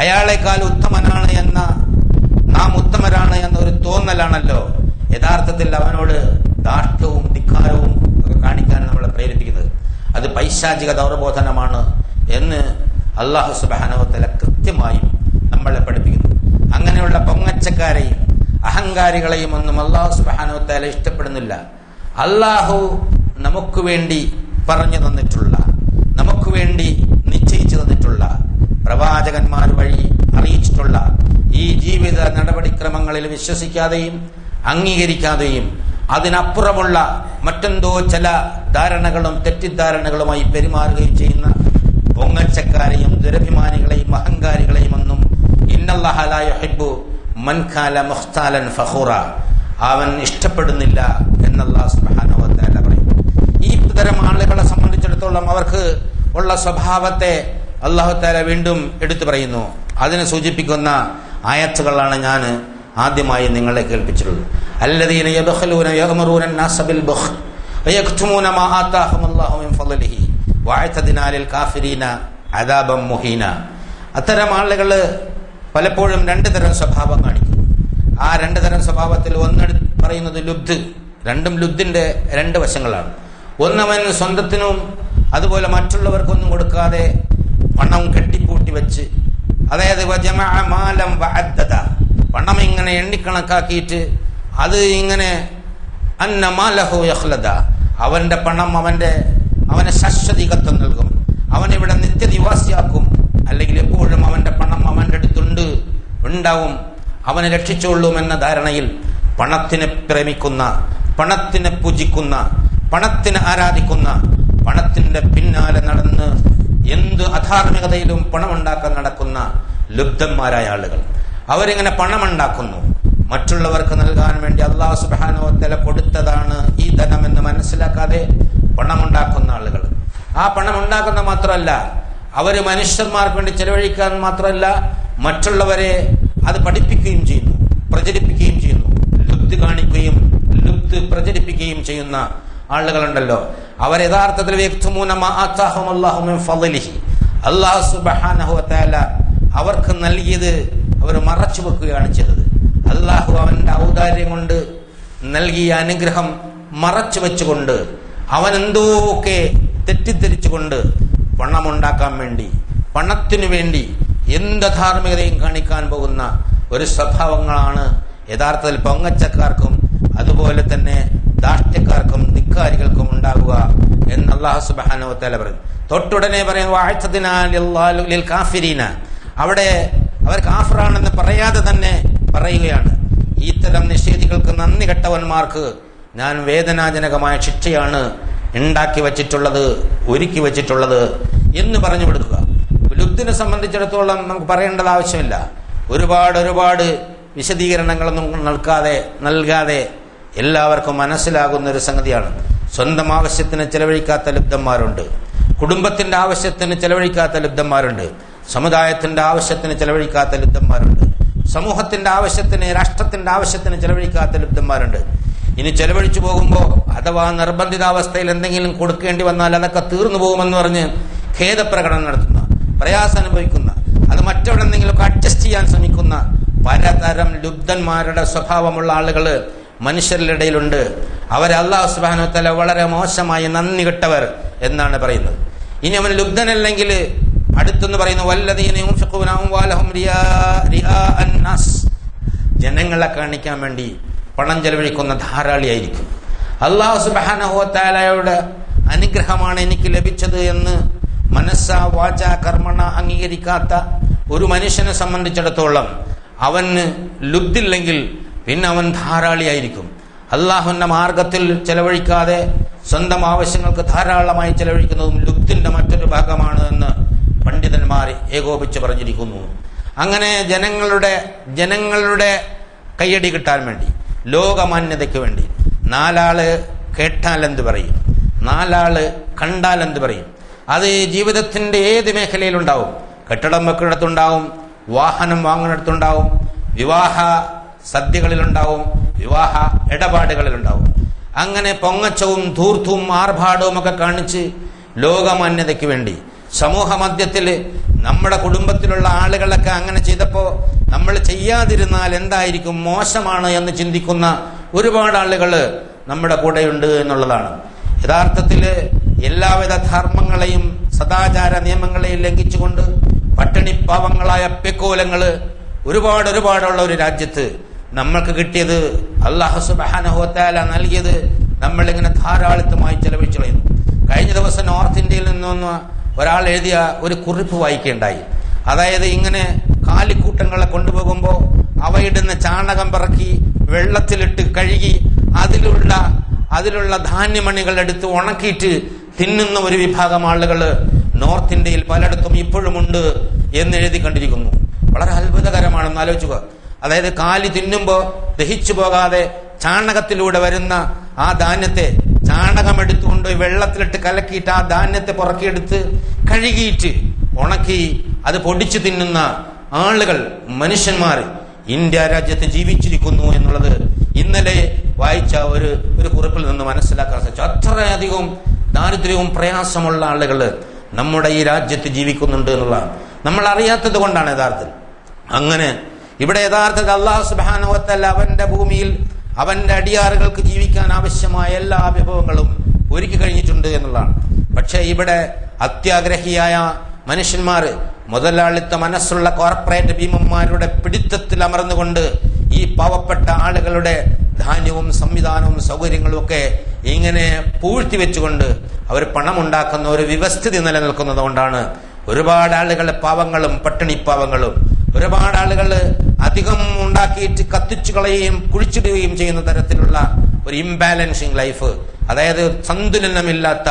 അയാളെക്കാൾ ഉത്തമനാണ് എന്ന, നാം ഉത്തമരാണ് എന്ന ഒരു തോന്നലാണല്ലോ യഥാർത്ഥത്തിൽ അവനോട് ദാർഢ്യവും ധിക്കാരവും ഒക്കെ കാണിക്കാൻ നമ്മളെ പ്രേരിപ്പിക്കുന്നത്. അത് പൈശാചിക ദൗർബോധനമാണ് എന്ന് അല്ലാഹു സുബ്ഹാനഹു വ തആല കൃത്യമായും നമ്മളെ പഠിപ്പിക്കുന്നു. അങ്ങനെയുള്ള പൊങ്ങച്ചക്കാരെയും അഹങ്കാരികളെയും ഒന്നും അല്ലാഹു സുബ്ഹാനഹു വ തആല ഇഷ്ടപ്പെടുന്നില്ല. അല്ലാഹു നമുക്ക് വേണ്ടി പറഞ്ഞു തന്നിട്ടുള്ള, നമുക്ക് വേണ്ടി നിശ്ചയിച്ചു തന്നിട്ടുള്ള, പ്രവാചകന്മാർ വഴി അറിയിച്ചിട്ടുള്ള ഈ ജീവിത നടപടിക്രമങ്ങളിൽ വിശ്വസിക്കാതെയും അംഗീകരിക്കാതെയും അതിനപ്പുറമുള്ള മറ്റെന്തോ ചില ധാരണകളും തെറ്റിദ്ധാരണകളുമായി പെരുമാറുകയും ചെയ്യുന്ന പൊങ്ങച്ചക്കാരെയും ദുരഭിമാനികളെയും അഹങ്കാരികളെയും ഒന്നും ഇന്നല്ലാഹ ലാ യുഹിബ്ബു മൻ കാന മുഖ്താലൻ ഫഖൂറ, അവൻ ഇഷ്ടപ്പെടുന്നില്ല എന്ന് അല്ലാഹു സുബ്ഹാനഹു വ തആല പറയും. ഈ തരം ആളുകളെ സംബന്ധിച്ചിടത്തോളം അവർക്ക് ഉള്ള സ്വഭാവത്തെ അല്ലാഹു തആല വീണ്ടും എടുത്തു പറയുന്നു. അതിനെ സൂചിപ്പിക്കുന്ന ആയത്തുകളാണ് ഞാൻ ആദ്യമായി നിങ്ങളെ കേൾപ്പിച്ചിട്ടുള്ളത്. അല്ലദീന യബ്ഖലൂന യഅ്മുറൂന അൻ-നാസ ബിൽ ബഖ് വയക്തുമൂന മാ ആതാഹുമുല്ലാഹു മിൻ ഫളിഹി വഅതദിനാ ലിൽ കാഫിരീന അദാബൻ മുഹീന. അത്തരം ആളുകൾ പലപ്പോഴും രണ്ട് തരം സ്വഭാവം കാണിക്കും. ആ രണ്ട് തരം സ്വഭാവത്തിൽ ഒന്ന് പറയുന്നത് ലുബ്ധ്. രണ്ടും ലുബ്ധിന്റെ രണ്ട് വശങ്ങളാണ്. ഒന്നവൻ സ്വന്തത്തിനും അതുപോലെ മറ്റുള്ളവർക്കൊന്നും കൊടുക്കാതെ പണം കെട്ടിപ്പൂട്ടി വെച്ച്, അതായത് പണം ഇങ്ങനെ എണ്ണിക്കണക്കാക്കിയിട്ട് അത് ഇങ്ങനെ അന്നമാലഹു യഖ്ലദ, അവന്റെ പണം അവനെ ശാശ്വതികത്വം നൽകും, അവനിവിടെ നിത്യനിവാസിയാക്കും, അല്ലെങ്കിൽ എപ്പോഴും അവന്റെ പണം അവന്റെ അടുത്തുണ്ട് ഉണ്ടാവും, അവനെ രക്ഷിച്ചോളും എന്ന ധാരണയിൽ പണത്തിനെ പ്രേമിക്കുന്ന, പണത്തിനെ പൂജിക്കുന്ന, പണത്തിനെ ആരാധിക്കുന്ന, പണത്തിന്റെ പിന്നാലെ നടന്ന് എന്ത് അധാർമികതയിലും പണമുണ്ടാക്കാൻ നടക്കുന്ന ലുബ്ധന്മാരായ ആളുകൾ. അവരിങ്ങനെ പണമുണ്ടാക്കുന്നു, മറ്റുള്ളവർക്ക് നൽകാൻ വേണ്ടി അല്ലാഹു സുബ്ഹാനഹു വ തആല കൊടുത്തതാണ് ഈ ധനമെന്ന് മനസ്സിലാക്കാതെ പണമുണ്ടാക്കുന്ന ആളുകൾ. ആ പണമുണ്ടാക്കുന്ന മാത്രമല്ല, അവര് മനുഷ്യന്മാർക്ക് വേണ്ടി ചെലവഴിക്കാൻ മാത്രമല്ല, മറ്റുള്ളവരെ അത് പഠിപ്പിക്കുകയും ചെയ്യുന്നു, പ്രചരിപ്പിക്കുകയും ചെയ്യുന്നു. ലുബ്ധ് കാണിക്കുകയും ലുബ്ധ് പ്രചരിപ്പിക്കുകയും ചെയ്യുന്ന ആളുകളുണ്ടല്ലോ, അവർ യഥാർത്ഥത്തിൽ അല്ലാഹു സുബ്ഹാനഹു വ തആല അവർക്ക് നൽകിയത് അവർ മറച്ചു വെക്കുകയാണ് ചെയ്തത്. അല്ലാഹു അവന്റെ ഔദാര്യം കൊണ്ട് നൽകിയ അനുഗ്രഹം മറച്ചു വെച്ചുകൊണ്ട് അവൻ എന്തോക്കെ തെറ്റിദ്ധരിച്ചുകൊണ്ട് പണമുണ്ടാക്കാൻ വേണ്ടി, പണത്തിനു വേണ്ടി എന്ത് ധാർമ്മികതയും കാണിക്കാൻ പോകുന്ന ഒരു സ്വഭാവങ്ങളാണ് യഥാർത്ഥത്തിൽ പൊങ്ങച്ചക്കാർക്കും അതുപോലെ തന്നെ ദാഷ്ട്യക്കാർക്കും ധിക്കാരികൾക്കും ഉണ്ടാകുക എന്ന് അല്ലാഹു സുബ്ഹാനഹു വ തആല പറയുന്നു. തൊട്ടുടനെ പറയുന്നു അവിടെ അവർ കാഫിറാണെന്ന് പറയാതെ തന്നെ പറയുകയാണ്, ഇത്തരം നിഷേധികൾക്ക് നന്ദി കെട്ടവന്മാർക്ക് ഞാൻ വേദനാജനകമായ ശിക്ഷയാണ് ഉണ്ടാക്കി വച്ചിട്ടുള്ളത്, ഒരുക്കി വച്ചിട്ടുള്ളത് എന്ന് പറഞ്ഞു കൊടുക്കുക. ലുബ്ധിനെ സംബന്ധിച്ചിടത്തോളം നമുക്ക് പറയേണ്ടത് ആവശ്യമില്ല. ഒരുപാട് വിശദീകരണങ്ങളൊന്നും നൽകാതെ എല്ലാവർക്കും മനസ്സിലാകുന്ന ഒരു സംഗതിയാണ്. സ്വന്തം ആവശ്യത്തിന് ചെലവഴിക്കാത്ത ലുബ്ധന്മാരുണ്ട്, കുടുംബത്തിന്റെ ആവശ്യത്തിന് ചെലവഴിക്കാത്ത ലുബ്ധന്മാരുണ്ട്, സമുദായത്തിന്റെ ആവശ്യത്തിന് ചെലവഴിക്കാത്ത ലുബ്ധന്മാരുണ്ട്, സമൂഹത്തിന്റെ ആവശ്യത്തിന്, രാഷ്ട്രത്തിന്റെ ആവശ്യത്തിന് ചെലവഴിക്കാത്ത ലുബ്ധന്മാരുണ്ട്. ഇനി ചെലവഴിച്ചു പോകുമ്പോൾ അഥവാ നിർബന്ധിതാവസ്ഥയിൽ എന്തെങ്കിലും കൊടുക്കേണ്ടി വന്നാൽ അതൊക്കെ തീർന്നു പോകുമെന്ന് പറഞ്ഞ് ഖേദപ്രകടനം നടത്തുന്ന, പ്രയാസം അനുഭവിക്കുന്ന, അത് മറ്റെവിടെന്തെങ്കിലുമൊക്കെ അഡ്ജസ്റ്റ് ചെയ്യാൻ ശ്രമിക്കുന്ന പലതരം ലുബ്ധന്മാരുടെ സ്വഭാവമുള്ള ആളുകൾ മനുഷ്യരുടെ ഇടയിലുണ്ട്. അവരെ അല്ലാഹു സുബ്ഹാനഹു വ തആല വളരെ മോശമായി നന്ദി കെട്ടവർ എന്നാണ് പറയുന്നത്. ഇനി അവൻ ലുബ്ധനല്ലെങ്കിൽ അടുത്തെന്ന് പറയുന്നു വല്ലദീന യുൻഫിഖൂന അംവാലഹും റിആഅൻ നാസ്, ജനങ്ങളെ കാണിക്കാൻ വേണ്ടി പണം ചെലവഴിക്കുന്ന ധാരാളിയായിരിക്കും. അല്ലാഹു സുബ്ഹാനഹു വ തആലയുടെ അനുഗ്രഹമാണ് എനിക്ക് ലഭിച്ചത് എന്ന് മനസ്സാ വാച കർമ്മണ അംഗീകരിക്കാത്ത ഒരു മനുഷ്യനെ സംബന്ധിച്ചിടത്തോളം അവന് ലുബ്ധില്ലെങ്കിൽ പിന്നെ അവൻ ധാരാളിയായിരിക്കും. അള്ളാഹുവിന്റെ മാർഗത്തിൽ ചെലവഴിക്കാതെ സ്വന്തം ആവശ്യങ്ങൾക്ക് ധാരാളമായി ചെലവഴിക്കുന്നതും ലുബ്ധിന്റെ മറ്റൊരു ഭാഗമാണ് എന്ന് പണ്ഡിതന്മാർ ഏകോപിച്ച് പറഞ്ഞിരിക്കുന്നു. അങ്ങനെ ജനങ്ങളുടെ കയ്യടി കിട്ടാൻ വേണ്ടി, ലോകമാന്യതയ്ക്ക് വേണ്ടി, നാലാള് കേട്ടാൽ എന്ത് പറയും, നാലാള് കണ്ടാൽ എന്ത് പറയും, അത് ജീവിതത്തിന്റെ ഏത് മേഖലയിലുണ്ടാവും. കെട്ടിടം വെക്കുന്നിടത്തുണ്ടാവും, വാഹനം വാങ്ങുന്നിടത്തുണ്ടാവും, വിവാഹ സദ്യകളിലുണ്ടാവും, വിവാഹ ഇടപാടുകളിലുണ്ടാവും. അങ്ങനെ പൊങ്ങച്ചവും ധൂർത്തും ആർഭാടവും ഒക്കെ കാണിച്ച് ലോകമാന്യതയ്ക്ക് വേണ്ടി സമൂഹ മധ്യത്തിൽ നമ്മുടെ കുടുംബത്തിലുള്ള ആളുകളൊക്കെ അങ്ങനെ ചെയ്തപ്പോൾ നമ്മൾ ചെയ്യാതിരുന്നാൽ എന്തായിരിക്കും, മോശമാണ് എന്ന് ചിന്തിക്കുന്ന ഒരുപാട് ആളുകൾ നമ്മുടെ കൂടെയുണ്ട് എന്നുള്ളതാണ്. യഥാർത്ഥത്തിൽ എല്ലാവിധ ധർമ്മങ്ങളെയും സദാചാര നിയമങ്ങളെയും ലംഘിച്ചുകൊണ്ട് പട്ടിണിപ്പാവങ്ങളായ പെക്കോലങ്ങള് ഒരുപാടുള്ള ഒരു രാജ്യത്ത് നമ്മൾക്ക് കിട്ടിയത്, അല്ലാഹു സുബ്ഹാനഹു വ തആല നൽകിയത് നമ്മളിങ്ങനെ ധാരാളിത്തമായി ചെലവഴിച്ചു കളയുന്നു. കഴിഞ്ഞ ദിവസം നോർത്ത് ഇന്ത്യയിൽ നിന്നൊന്ന് ഒരാൾ എഴുതിയ ഒരു കുറിപ്പ് വായിക്കുകയുണ്ടായി. അതായത് ഇങ്ങനെ കാലിക്കൂട്ടങ്ങളെ കൊണ്ടുപോകുമ്പോൾ അവയിടുന്ന ചാണകം പിറക്കി വെള്ളത്തിലിട്ട് കഴുകി അതിലുള്ള ധാന്യമണികൾ എടുത്ത് ഉണക്കിയിട്ട് തിന്നുന്ന ഒരു വിഭാഗം ആളുകൾ നോർത്ത് ഇന്ത്യയിൽ പലയിടത്തും ഇപ്പോഴുമുണ്ട് എന്നെഴുതി കണ്ടിരിക്കുന്നു. വളരെ അത്ഭുതകരമാണെന്ന് ആലോചിക്കുക. അതായത് കാലി തിന്നുമ്പോൾ ദഹിച്ചു പോകാതെ ചാണകത്തിലൂടെ വരുന്ന ആ ധാന്യത്തെ ചാണകം എടുത്തുകൊണ്ട് വെള്ളത്തിലിട്ട് കലക്കിയിട്ട് ആ ധാന്യത്തെ പുറക്കിയെടുത്ത് കഴുകിയിട്ട് ഉണക്കി അത് പൊടിച്ചു തിന്നുന്ന ആളുകൾ, മനുഷ്യന്മാർ ഇന്ത്യ രാജ്യത്ത് ജീവിച്ചിരിക്കുന്നു എന്നുള്ളത് ഇന്നലെ വായിച്ച ഒരു കുറിപ്പിൽ നിന്ന് മനസ്സിലാക്കാൻ സാധിച്ചു. അത്രയധികം ദാരിദ്ര്യവും പ്രയാസമുള്ള ആളുകൾ നമ്മുടെ ഈ രാജ്യത്ത് ജീവിക്കുന്നുണ്ട് എന്നുള്ളതാണ് നമ്മൾ അറിയാത്തത് കൊണ്ടാണ്. യഥാർത്ഥത്തിൽ അങ്ങനെ ഇവിടെ യഥാർത്ഥത്തിൽ അല്ലാഹു സുബ്ഹാനഹു വ തആല അവന്റെ ഭൂമിയിൽ അവന്റെ അടിയാറുകൾക്ക് ജീവിക്കാൻ ആവശ്യമായ എല്ലാ വിഭവങ്ങളും ഒരുക്കി കഴിഞ്ഞിട്ടുണ്ട് എന്നുള്ളതാണ്. പക്ഷെ ഇവിടെ അത്യാഗ്രഹിയായ മനുഷ്യന്മാർ, മുതലാളിത്ത മനസ്സുള്ള കോർപ്പറേറ്റ് ഭീമന്മാരുടെ പിടിത്തത്തിൽ അമർന്നുകൊണ്ട് ഈ പാവപ്പെട്ട ആളുകളുടെ ധാന്യവും സംവിധാനവും സൗകര്യങ്ങളും ഒക്കെ ഇങ്ങനെ പൂഴ്ത്തി വെച്ചുകൊണ്ട് അവർ പണമുണ്ടാക്കുന്ന ഒരു വ്യവസ്ഥിതി നിലനിൽക്കുന്നത് കൊണ്ടാണ് ഒരുപാട് ആളുകൾ പാവങ്ങളും പട്ടിണിപ്പാവങ്ങളും, ഒരുപാട് ആളുകൾ അധികം ഉണ്ടാക്കിയിട്ട് കത്തിച്ചു കളയുകയും കുഴിച്ചിടുകയും ചെയ്യുന്ന തരത്തിലുള്ള ഒരു ഇംബാലൻസിങ് ലൈഫ്, അതായത് സന്തുലനമില്ലാത്ത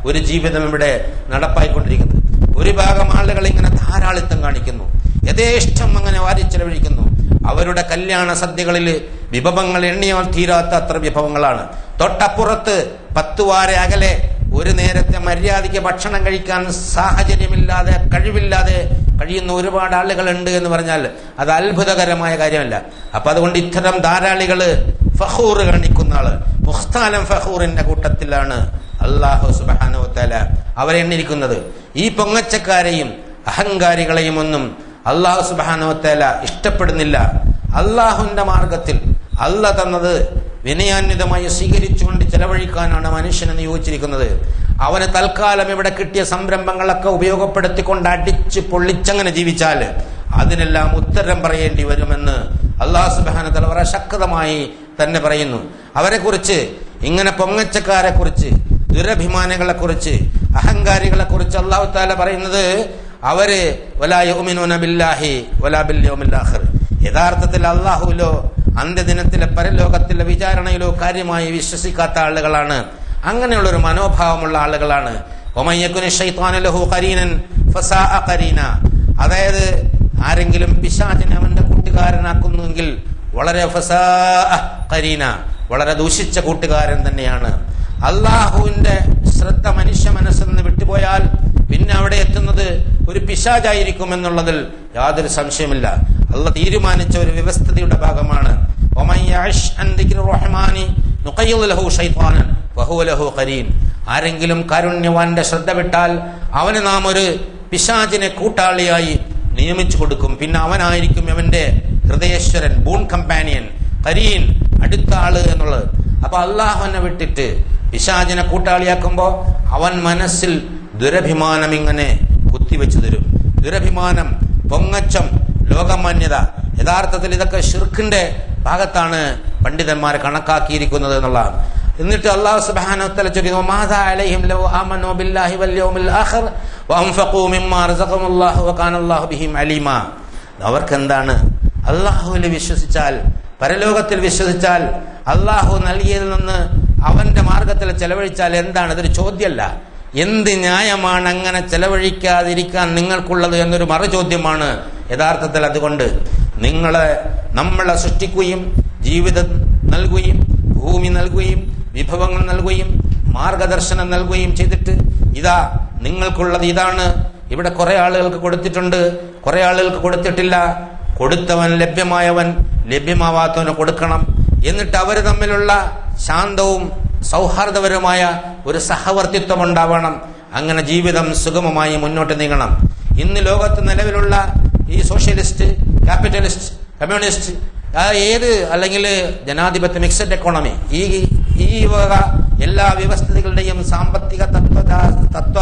ഒരു ജീവിതം ഇവിടെ നടപ്പായിക്കൊണ്ടിരിക്കുന്നത്. ഒരു ഭാഗം ആളുകൾ ഇങ്ങനെ ധാരാളിത്തം കാണിക്കുന്നു, യഥേഷ്ടം അങ്ങനെ വാരിച്ചെലവഴിക്കുന്നു. അവരുടെ കല്യാണ സദ്യകളിൽ വിഭവങ്ങൾ എണ്ണിയാൽ തീരാത്ത അത്ര വിഭവങ്ങളാണ്. തൊട്ടപ്പുറത്ത് 10 വാര അകലെ ഒരു നേരത്തെ മര്യാദയ്ക്ക് ഭക്ഷണം കഴിക്കാൻ സാഹചര്യമില്ലാതെ കഴിവില്ലാതെ കഴിയുന്ന ഒരുപാട് ആളുകളുണ്ട് എന്ന് പറഞ്ഞാൽ അത് അത്ഭുതകരമായ കാര്യമല്ല. അപ്പൊ അതുകൊണ്ട് ഇത്തരം ധാരാളികള് ഫഖൂർ കാണിക്കുന്ന ആള്, മുഖ്താലം ഫഖൂറിന്റെ കൂട്ടത്തിലാണ് അല്ലാഹു സുബ്ഹാനഹു വ തആല അവരെ എണ്ണിയിരിക്കുന്നത്. ഈ പൊങ്ങച്ചക്കാരെയും അഹങ്കാരികളെയും ഒന്നും അല്ലാഹു സുബ്ഹാനഹു വ തആല ഇഷ്ടപ്പെടുന്നില്ല. അള്ളാഹുവിന്റെ മാർഗത്തിൽ അല്ലാഹ് തന്നത് വിനയാന്വിതമായി സ്വീകരിച്ചുകൊണ്ട് ചെലവഴിക്കാനാണ് മനുഷ്യനെ നിയോഗിച്ചിരിക്കുന്നത്. അവന് തൽക്കാലം ഇവിടെ കിട്ടിയ സംരംഭങ്ങളൊക്കെ ഉപയോഗപ്പെടുത്തിക്കൊണ്ട് അടിച്ച് പൊള്ളിച്ചങ്ങനെ ജീവിച്ചാൽ അതിനെല്ലാം ഉത്തരം പറയേണ്ടി വരുമെന്ന് അല്ലാഹു സുബ്ഹാനഹു വ തആല വളരെ ശക്തമായി തന്നെ പറയുന്നു. അവരെ കുറിച്ച്, ഇങ്ങനെ പൊങ്ങച്ചക്കാരെ കുറിച്ച്, ദുരഭിമാനികളെ കുറിച്ച്, അഹങ്കാരികളെ കുറിച്ച് അല്ലാഹു തആല പറയുന്നത് അവര് വലാ യുഅ്മിനൂന ബില്ലാഹി വലാ ബിൽ യൗമിൽ ആഖിർ, യഥാർത്ഥത്തിൽ അല്ലാഹുവിലോ അന്ത്യദിനത്തിലെ പരലോകത്തിലെ വിചാരണയിലോ കാര്യമായി വിശ്വസിക്കാത്ത ആളുകളാണ്. അങ്ങനെയുള്ളൊരു മനോഭാവമുള്ള ആളുകളാണ്. വമയ്യകുനി ശൈത്വാനു ലഹു ഖരീനൻ ഫസാഅ ഖരീന, അതായത് ആരെങ്കിലും പിശാചിനെ അവന്റെ കൂട്ടുകാരനാക്കുന്നുവെങ്കിൽ വളരെ ഫസാഅ ഖരീന, വളരെ ദൂഷിച്ച കൂട്ടുകാരൻ തന്നെയാണ്. അള്ളാഹുവിന്റെ ശ്രദ്ധ മനുഷ്യ മനസ്സിൽ നിന്ന് വിട്ടുപോയാൽ പിന്നെ അവിടെ എത്തുന്നത് ഒരു പിശാചായിരിക്കും എന്നുള്ളതിൽ യാതൊരു സംശയമില്ല. അള്ളാഹ് തീരുമാനിച്ച ഒരു വ്യവസ്ഥയുടെ ഭാഗമാണ്. ആരെങ്കിലും കാരുണ്യവാന്റെ ശ്രദ്ധ വിട്ടാൽ അവന് നാം ഒരു പിശാചിനെ കൂട്ടാളിയായി നിയമിച്ചു കൊടുക്കും. പിന്നെ അവനായിരിക്കും അവന്റെ ഹൃദയേശ്വരൻ, ബൂൺ കമ്പാനിയൻ, കരീൻ, അടുത്ത ആള് എന്നുള്ളത്. അപ്പൊ അള്ളാഹുവിനെ വിട്ടിട്ട് പിശാചിനെ കൂട്ടാളിയാക്കുമ്പോ അവൻ മനസ്സിൽ ദുരഭിമാനം ഇങ്ങനെ കുത്തിവെച്ചു തരും. ദുരഭിമാനം, പൊങ്ങച്ചം, ലോകമാന്യത, യഥാർത്ഥത്തിൽ ഇതൊക്കെ ശിർക്കിന്റെ ഭാഗത്താണ് പണ്ഡിതന്മാരെ കണക്കാക്കിയിരിക്കുന്നത് എന്നുള്ളതാണ്. എന്നിട്ട് അല്ലാഹു സുബ്ഹാനഹു വ തആല ചോദിക്കുന്നു, മാദാ അലൈഹിം ലൗ ആമനൂ ബില്ലാഹി വൽ യൗമിൽ ആഖിർ വഅൻഫഖൂ മിമ്മാ റസഖഹുല്ലാഹു വകാന അല്ലാഹു ബിഹിം അലീമാ. അവർക്കെന്താണ്? അല്ലാഹുവിൽ വിശ്വസിച്ചാൽ, പരലോകത്തിൽ വിശ്വസിച്ചാൽ, അല്ലാഹു നൽകിയതിൽ നിന്ന് അവന്റെ മാർഗത്തിൽ ചെലവഴിച്ചാൽ എന്താണ്? അതൊരു ചോദ്യമല്ല. എന്ത് ന്യായമാണ് അങ്ങനെ ചെലവഴിക്കാതിരിക്കാൻ നിങ്ങൾക്കുള്ളത് എന്നൊരു മറുചോദ്യമാണ് യഥാർത്ഥത്തിൽ. അതുകൊണ്ട് നമ്മളെ സൃഷ്ടിക്കുകയും ജീവിതം നൽകുകയും ഭൂമി നൽകുകയും വിഭവങ്ങൾ നൽകുകയും മാർഗദർശനം നൽകുകയും ചെയ്തിട്ട് ഇതാ നിങ്ങൾക്കുള്ളത് ഇതാണ്, ഇവിടെ കുറെ ആളുകൾക്ക് കൊടുത്തിട്ടുണ്ട്, കുറെ ആളുകൾക്ക് കൊടുത്തിട്ടില്ല. കൊടുത്തവൻ ലഭ്യമായവൻ ലഭ്യമാവാത്തവന് കൊടുക്കണം. എന്നിട്ട് അവർ തമ്മിലുള്ള ശാന്തവും സൗഹാർദ്ദപരമായ ഒരു സഹവർത്തിത്വം ഉണ്ടാവണം. അങ്ങനെ ജീവിതം സുഗമമായി മുന്നോട്ട് നീങ്ങണം. ഇന്ന് ലോകത്ത് നിലവിലുള്ള ഈ സോഷ്യലിസ്റ്റ്, ക്യാപിറ്റലിസ്റ്റ്, കമ്മ്യൂണിസ്റ്റ് അല്ലെങ്കിൽ ജനാധിപത്യ മിക്സഡ് എക്കോണമി, ഈ വക എല്ലാ വ്യവസ്ഥകളുടെയും സാമ്പത്തിക തത്വ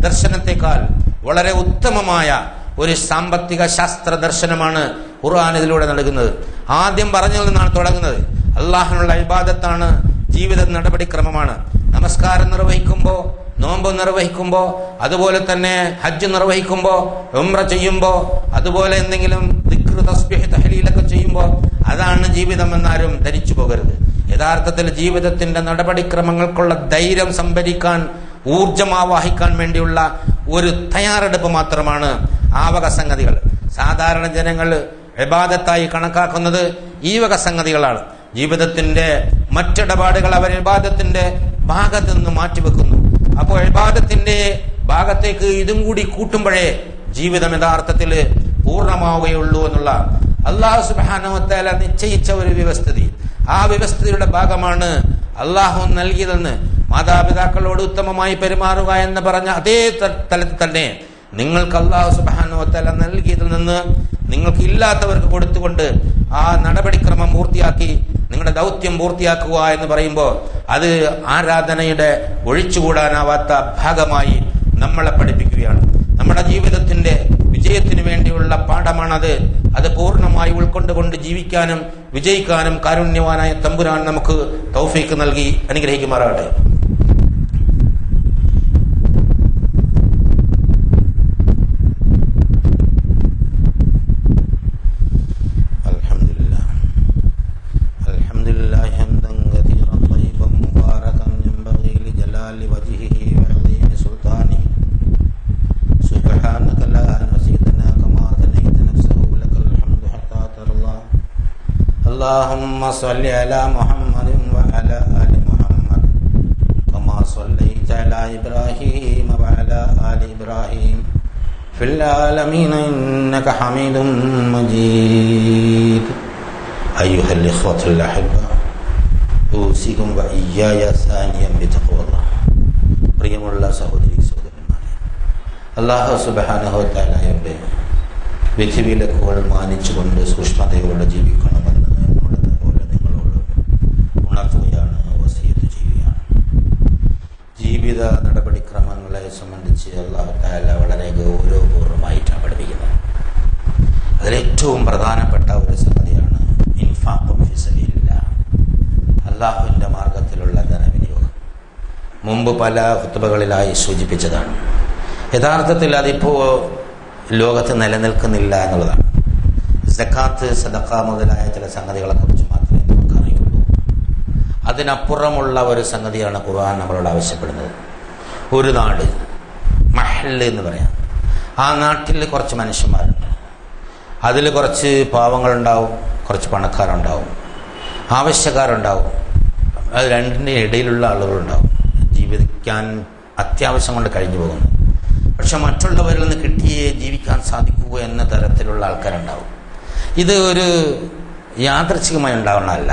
ദർശനത്തെക്കാൾ വളരെ ഉത്തമമായ ഒരു സാമ്പത്തിക ശാസ്ത്ര ദർശനമാണ് ഖുർആൻ ഇതിലൂടെ നൽകുന്നത്. ആദ്യം പറഞ്ഞതിൽ നിന്നാണ് തുടങ്ങുന്നത്. അള്ളാഹുനുള്ള ഇബാദത്താണ്, ജീവിത നടപടിക്രമമാണ്. നമസ്കാരം നിർവഹിക്കുമ്പോൾ, നോമ്പ് നിർവഹിക്കുമ്പോൾ, അതുപോലെ തന്നെ ഹജ്ജ് നിർവഹിക്കുമ്പോൾ, ഉംറ ചെയ്യുമ്പോൾ, അതുപോലെ എന്തെങ്കിലും ദിക്ർ, തസ്ബീഹ്, തഹ്ലീലൊക്കെ ചെയ്യുമ്പോൾ അതാണ് ജീവിതം എന്നാരും ധരിച്ചു പോകരുത്. യഥാർത്ഥത്തിൽ ജീവിതത്തിന്റെ നടപടിക്രമങ്ങൾക്കുള്ള ധൈര്യം സംഭരിക്കാൻ, ഊർജം ആവാഹിക്കാൻ വേണ്ടിയുള്ള ഒരു തയ്യാറെടുപ്പ് മാത്രമാണ് ആ വക സംഗതികൾ. സാധാരണ ജനങ്ങൾ ഇബാദത്തായി കണക്കാക്കുന്നത് ഈ വക സംഗതികളാണ്. ജീവിതത്തിന്റെ മറ്റിടപാടുകൾ അവർ ഇബാദത്തിന്റെ ഭാഗത്ത് നിന്ന് മാറ്റിവെക്കുന്നു. അപ്പോൾ ഇബാദത്തിന്റെ ഭാഗത്തേക്ക് ഇതും കൂടി കൂട്ടുമ്പോഴേ ജീവിതം യഥാർത്ഥത്തിൽ പൂർണ്ണമാവുകയുള്ളൂ എന്നുള്ള അല്ലാഹു സുബ്ഹാനഹു വ തആല നിശ്ചയിച്ച ഒരു വ്യവസ്ഥിതി. ആ വ്യവസ്ഥിതിയുടെ ഭാഗമാണ് അള്ളാഹു നൽകിയതെന്ന്. മാതാപിതാക്കളോട് ഉത്തമമായി പെരുമാറുക എന്ന് പറഞ്ഞ അതേ തലത്തിൽ തന്നെ നിങ്ങൾക്ക് അല്ലാഹു സുബ്ഹാനഹു വ തആല നൽകിയതിൽ നിന്ന് നിങ്ങൾക്ക് ഇല്ലാത്തവർക്ക് കൊടുത്തുകൊണ്ട് ആ നടപടിക്രമം പൂർത്തിയാക്കി നിങ്ങളുടെ ദൗത്യം പൂർത്തിയാക്കുക എന്ന് പറയുമ്പോൾ അത് ആരാധനയുടെ ഒഴിച്ചുകൂടാനാവാത്ത ഭാഗമായി നമ്മളെ പഠിപ്പിക്കുകയാണ്. നമ്മുടെ ജീവിതത്തിന്റെ വിജയത്തിന് വേണ്ടിയുള്ള പാഠമാണത്. അത് പൂർണ്ണമായി ഉൾക്കൊണ്ടുകൊണ്ട് ജീവിക്കാനും വിജയിക്കാനും കാരുണ്യവാനായ തമ്പുരാൻ നമുക്ക് തൗഫീക്ക് നൽകി അനുഗ്രഹിക്കുമാറാകട്ടെ. اللهم صل على محمد وعلى آل محمد كما صليت على إبراهيم وعلى آل إبراهيم في العالمين إنك حميد مجيد. أيها الإخوة الأحبة أوصيكم وإياي ثانيا بتقوى الله. പ്രിയമുള്ള സഹോദരി സഹോദരന്മാരെ, അല്ലാഹു സുബ്ഹാനഹു വ തആലയുടെ വിധിവിലക്കുകൾ മാനിച്ചുകൊണ്ട് സൂക്ഷ്മതയോടെ ജീവിക്കണമെന്ന് ഉണർത്തുകയാണ്, വസിയത്ത് ചെയ്യുകയാണ്. ജീവിത നടപടിക്രമങ്ങളെ സംബന്ധിച്ച് അല്ലാഹു തആല വളരെ ഗൗരവപൂർവ്വമായിട്ടാണ് പഠിപ്പിക്കുന്നത്. അതിലേറ്റവും പ്രധാനപ്പെട്ട ഒരു സംഗതിയാണ് ഇൻഫാഖ് ഫീ സബീലില്ലാഹ്, അല്ലാഹുവിൻ്റെ മാർഗത്തിലുള്ള ധനവിനിയോഗം. മുമ്പ് പല ഖുത്ബകളിലായി സൂചിപ്പിച്ചതാണ്. യഥാർത്ഥത്തിൽ അതിപ്പോൾ ലോകത്ത് നിലനിൽക്കുന്നില്ല എന്നുള്ളതാണ്. സക്കാത്ത്, സദഖ മുതലായ ചില സംഗതികളെ കുറിച്ച് മാത്രമേ നമുക്കറിയുള്ളൂ. അതിനപ്പുറമുള്ള ഒരു സംഗതിയാണ് ഖുർആൻ നമ്മളോട് ആവശ്യപ്പെടുന്നത്. ഒരു നാട്, മഹല്ല് എന്ന് പറയാം, ആ നാട്ടിൽ കുറച്ച് മനുഷ്യന്മാരുണ്ട്. അതിൽ കുറച്ച് പാവങ്ങളുണ്ടാവും, കുറച്ച് പണക്കാരുണ്ടാവും, ആവശ്യക്കാരുണ്ടാവും. അത് രണ്ടിൻ്റെ ഇടയിലുള്ള ആളുകളുണ്ടാവും. ജീവിക്കാൻ അത്യാവശ്യം കൊണ്ട് കഴിഞ്ഞു പോകുന്നു. പക്ഷെ മറ്റുള്ളവരിൽ നിന്ന് കിട്ടിയേ ജീവിക്കാൻ സാധിക്കൂ എന്ന തരത്തിലുള്ള ആൾക്കാരുണ്ടാവും. ഇത് ഒരു യാദൃച്ഛികമായി ഉണ്ടാവുന്നതല്ല.